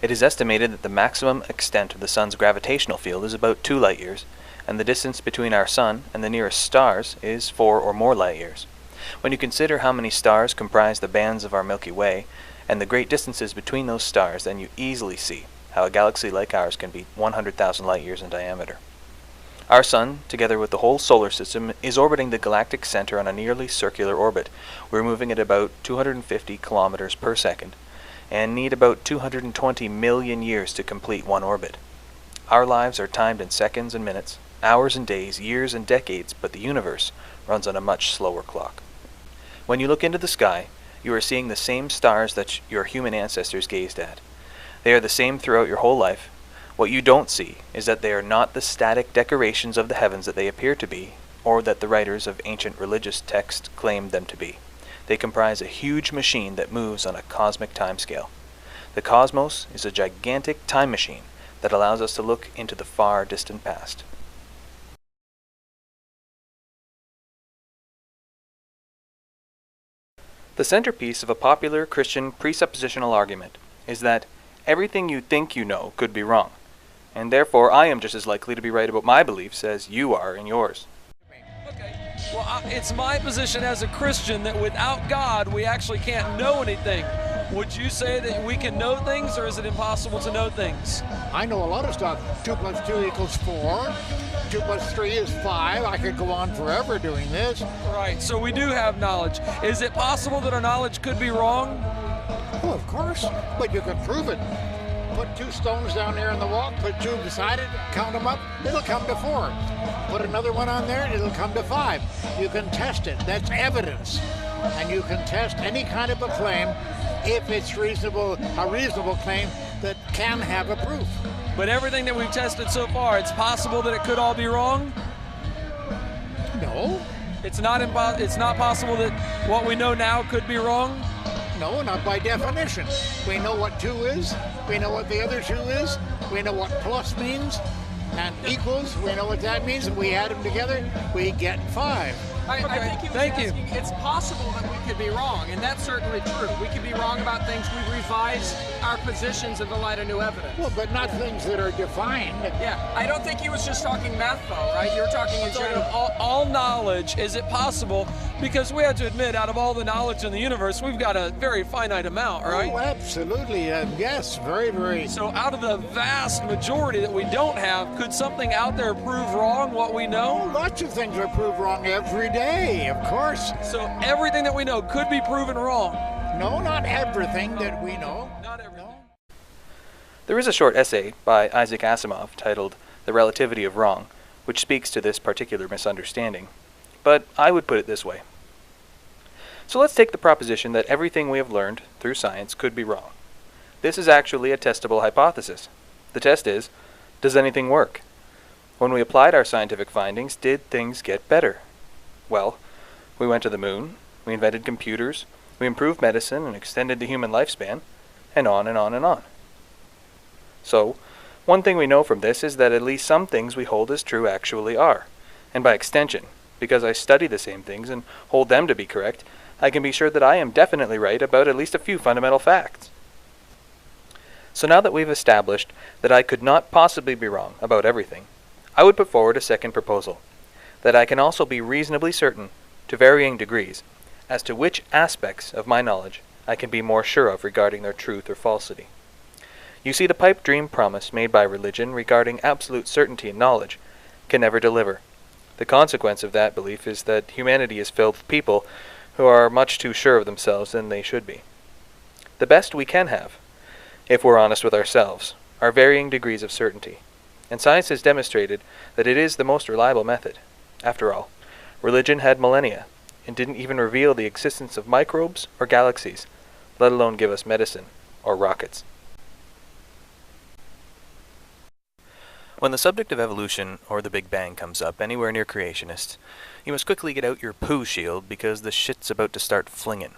It is estimated that the maximum extent of the Sun's gravitational field is about 2 light years, and the distance between our Sun and the nearest stars is 4 or more light years. When you consider how many stars comprise the bands of our Milky Way, and the great distances between those stars, then you easily see how a galaxy like ours can be 100,000 light years in diameter. Our Sun, together with the whole solar system, is orbiting the galactic center on a nearly circular orbit. We're moving at about 250 kilometers per second, and need about 220 million years to complete one orbit. Our lives are timed in seconds and minutes, hours and days, years and decades, but the universe runs on a much slower clock. When you look into the sky, you are seeing the same stars that your human ancestors gazed at. They are the same throughout your whole life. What you don't see is that they are not the static decorations of the heavens that they appear to be, or that the writers of ancient religious texts claimed them to be. They comprise a huge machine that moves on a cosmic timescale. The cosmos is a gigantic time machine that allows us to look into the far distant past. The centerpiece of a popular Christian presuppositional argument is that everything you think you know could be wrong, and therefore I am just as likely to be right about my beliefs as you are in yours. Well, it's my position as a Christian that without God, we actually can't know anything. Would you say that we can know things, or is it impossible to know things? I know a lot of stuff. 2 + 2 = 4. 2 + 3 is 5. I could go on forever doing this. Right, so we do have knowledge. Is it possible that our knowledge could be wrong? Oh, of course, but you can prove it. Put 2 stones down there in the wall, put 2 beside it, count them up, it'll come to 4. Put another one on there, it'll come to 5. You can test it. That's evidence. And you can test any kind of a claim if it's reasonable, a reasonable claim that can have a proof. But everything that we've tested so far, it's possible that it could all be wrong? No. It's not possible that what we know now could be wrong? No, not by definition. We know what 2 is. We know what the other 2 is. We know what plus means. And equals, we know what that means. If we add them together, we get 5. I think he was asking, it's possible that we could be wrong, and that's certainly true. We could be wrong about things. We revise our positions in the light of new evidence. Well, but not things that are defined. Yeah, I don't think he was just talking math, though, right? You were talking in general. All knowledge, is it possible? Because we have to admit, out of all the knowledge in the universe, we've got a very finite amount, right? Oh, absolutely. Yes, very, very. So out of the vast majority that we don't have, could something out there prove wrong what we know? Oh, lots of things are proved wrong every day, of course. So everything that we know could be proven wrong? No, not everything that we know. Not everything. No. There is a short essay by Isaac Asimov titled The Relativity of Wrong, which speaks to this particular misunderstanding. But I would put it this way. So let's take the proposition that everything we have learned through science could be wrong. This is actually a testable hypothesis. The test is, does anything work? When we applied our scientific findings, did things get better? Well, we went to the moon, we invented computers, we improved medicine and extended the human lifespan, and on and on and on. So, one thing we know from this is that at least some things we hold as true actually are, and by extension, because I study the same things and hold them to be correct, I can be sure that I am definitely right about at least a few fundamental facts. So now that we've established that I could not possibly be wrong about everything, I would put forward a second proposal, that I can also be reasonably certain, to varying degrees, as to which aspects of my knowledge I can be more sure of regarding their truth or falsity. You see, the pipe dream promise made by religion regarding absolute certainty in knowledge can never deliver. The consequence of that belief is that humanity is filled with people who are much too sure of themselves than they should be. The best we can have, if we're honest with ourselves, are varying degrees of certainty, and science has demonstrated that it is the most reliable method. After all, religion had millennia, and didn't even reveal the existence of microbes or galaxies, let alone give us medicine or rockets. When the subject of evolution or the Big Bang comes up anywhere near creationists, you must quickly get out your poo shield because the shit's about to start flinging.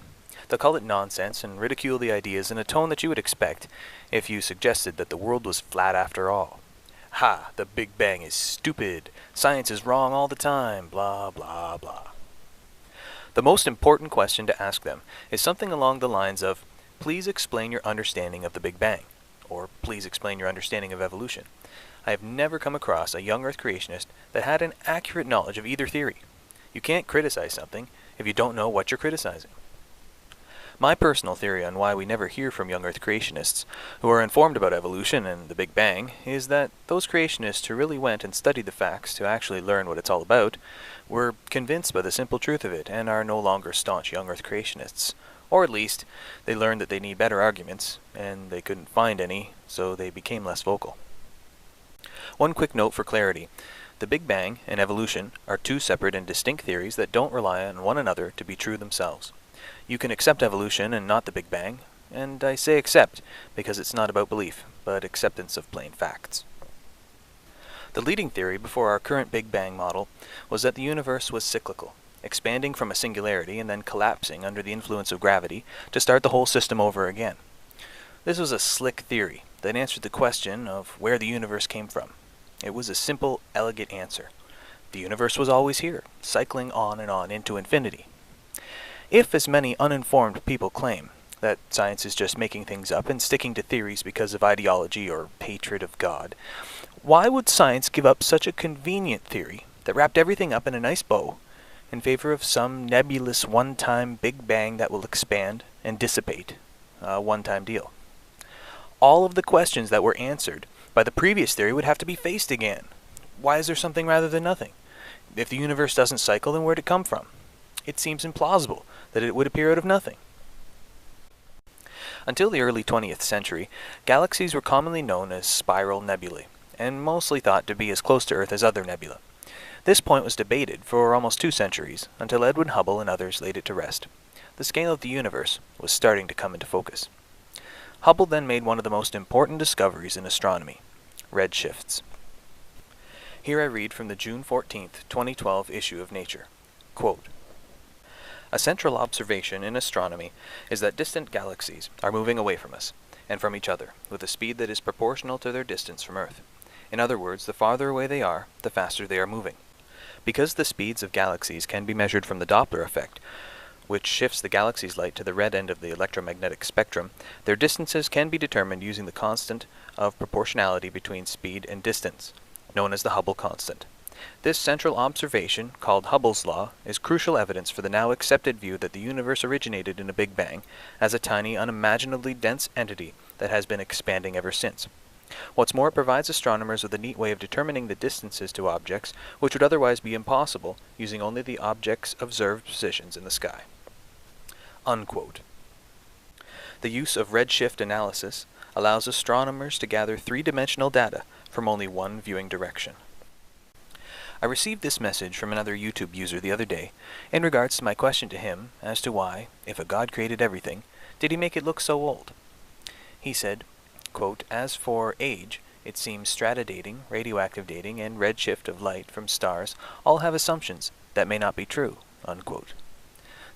They'll call it nonsense and ridicule the ideas in a tone that you would expect if you suggested that the world was flat after all. Ha, the Big Bang is stupid, science is wrong all the time, blah blah blah. The most important question to ask them is something along the lines of, please explain your understanding of the Big Bang, or please explain your understanding of evolution. I have never come across a young Earth creationist that had an accurate knowledge of either theory. You can't criticize something if you don't know what you're criticizing. My personal theory on why we never hear from young Earth creationists who are informed about evolution and the Big Bang is that those creationists who really went and studied the facts to actually learn what it's all about were convinced by the simple truth of it and are no longer staunch young Earth creationists. Or at least, they learned that they need better arguments, and they couldn't find any, so they became less vocal. One quick note for clarity. The Big Bang and evolution are two separate and distinct theories that don't rely on one another to be true themselves. You can accept evolution and not the Big Bang, and I say accept because it's not about belief, but acceptance of plain facts. The leading theory before our current Big Bang model was that the universe was cyclical, expanding from a singularity and then collapsing under the influence of gravity to start the whole system over again. This was a slick theory that answered the question of where the universe came from. It was a simple, elegant answer. The universe was always here, cycling on and on into infinity. If, as many uninformed people claim, that science is just making things up and sticking to theories because of ideology or hatred of God, why would science give up such a convenient theory that wrapped everything up in a nice bow in favor of some nebulous one-time Big Bang that will expand and dissipate? A one-time deal. All of the questions that were answered by the previous theory would have to be faced again. Why is there something rather than nothing? If the universe doesn't cycle, then where'd it come from? It seems implausible that it would appear out of nothing. Until the early 20th century, galaxies were commonly known as spiral nebulae, and mostly thought to be as close to Earth as other nebulae. This point was debated for almost 2 centuries, until Edwin Hubble and others laid it to rest. The scale of the universe was starting to come into focus. Hubble then made one of the most important discoveries in astronomy, redshifts. Here I read from the June 14th, 2012 issue of Nature. Quote, "A central observation in astronomy is that distant galaxies are moving away from us, and from each other, with a speed that is proportional to their distance from Earth. In other words, the farther away they are, the faster they are moving. Because the speeds of galaxies can be measured from the Doppler effect, which shifts the galaxy's light to the red end of the electromagnetic spectrum, their distances can be determined using the constant of proportionality between speed and distance, known as the Hubble constant. This central observation, called Hubble's law, is crucial evidence for the now accepted view that the universe originated in a Big Bang as a tiny, unimaginably dense entity that has been expanding ever since. What's more, it provides astronomers with a neat way of determining the distances to objects, which would otherwise be impossible using only the object's observed positions in the sky." Unquote. The use of redshift analysis allows astronomers to gather 3-dimensional data from only one viewing direction. I received this message from another YouTube user the other day in regards to my question to him as to why, if a God created everything, did he make it look so old? He said, quote, "As for age, it seems strata dating, radioactive dating, and redshift of light from stars all have assumptions that may not be true." Unquote.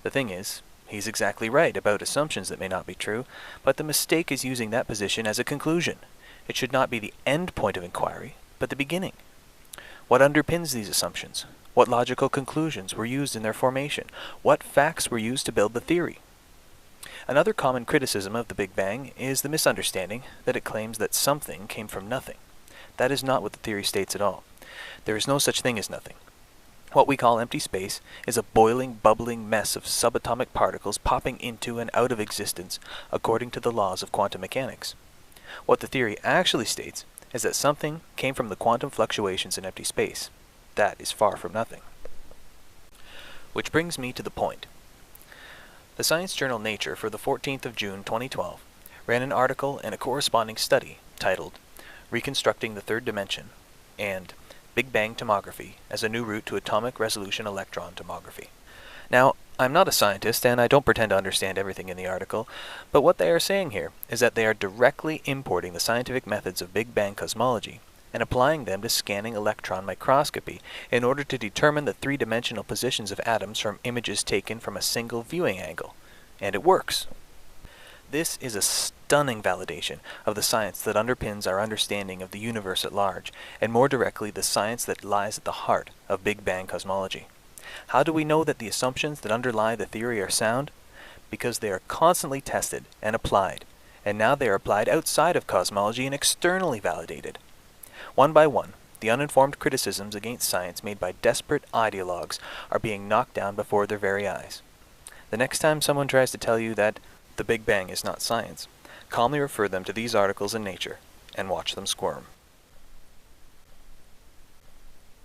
The thing is, he's exactly right about assumptions that may not be true, but the mistake is using that position as a conclusion. It should not be the end point of inquiry, but the beginning. What underpins these assumptions? What logical conclusions were used in their formation? What facts were used to build the theory? Another common criticism of the Big Bang is the misunderstanding that it claims that something came from nothing. That is not what the theory states at all. There is no such thing as nothing. What we call empty space is a boiling, bubbling mess of subatomic particles popping into and out of existence according to the laws of quantum mechanics. What the theory actually states is that something came from the quantum fluctuations in empty space. That is far from nothing. Which brings me to the point. The science journal Nature for the 14th of June 2012 ran an article and a corresponding study titled "Reconstructing the Third Dimension" and "Big Bang Tomography as a New Route to Atomic Resolution Electron Tomography." Now, I'm not a scientist and I don't pretend to understand everything in the article, but what they are saying here is that they are directly importing the scientific methods of Big Bang cosmology and applying them to scanning electron microscopy in order to determine the 3-dimensional positions of atoms from images taken from a single viewing angle. And it works. This is a stunning validation of the science that underpins our understanding of the universe at large, and more directly the science that lies at the heart of Big Bang cosmology. How do we know that the assumptions that underlie the theory are sound? Because they are constantly tested and applied, and now they are applied outside of cosmology and externally validated. One by one, the uninformed criticisms against science made by desperate ideologues are being knocked down before their very eyes. The next time someone tries to tell you that the Big Bang is not science, calmly refer them to these articles in Nature and watch them squirm.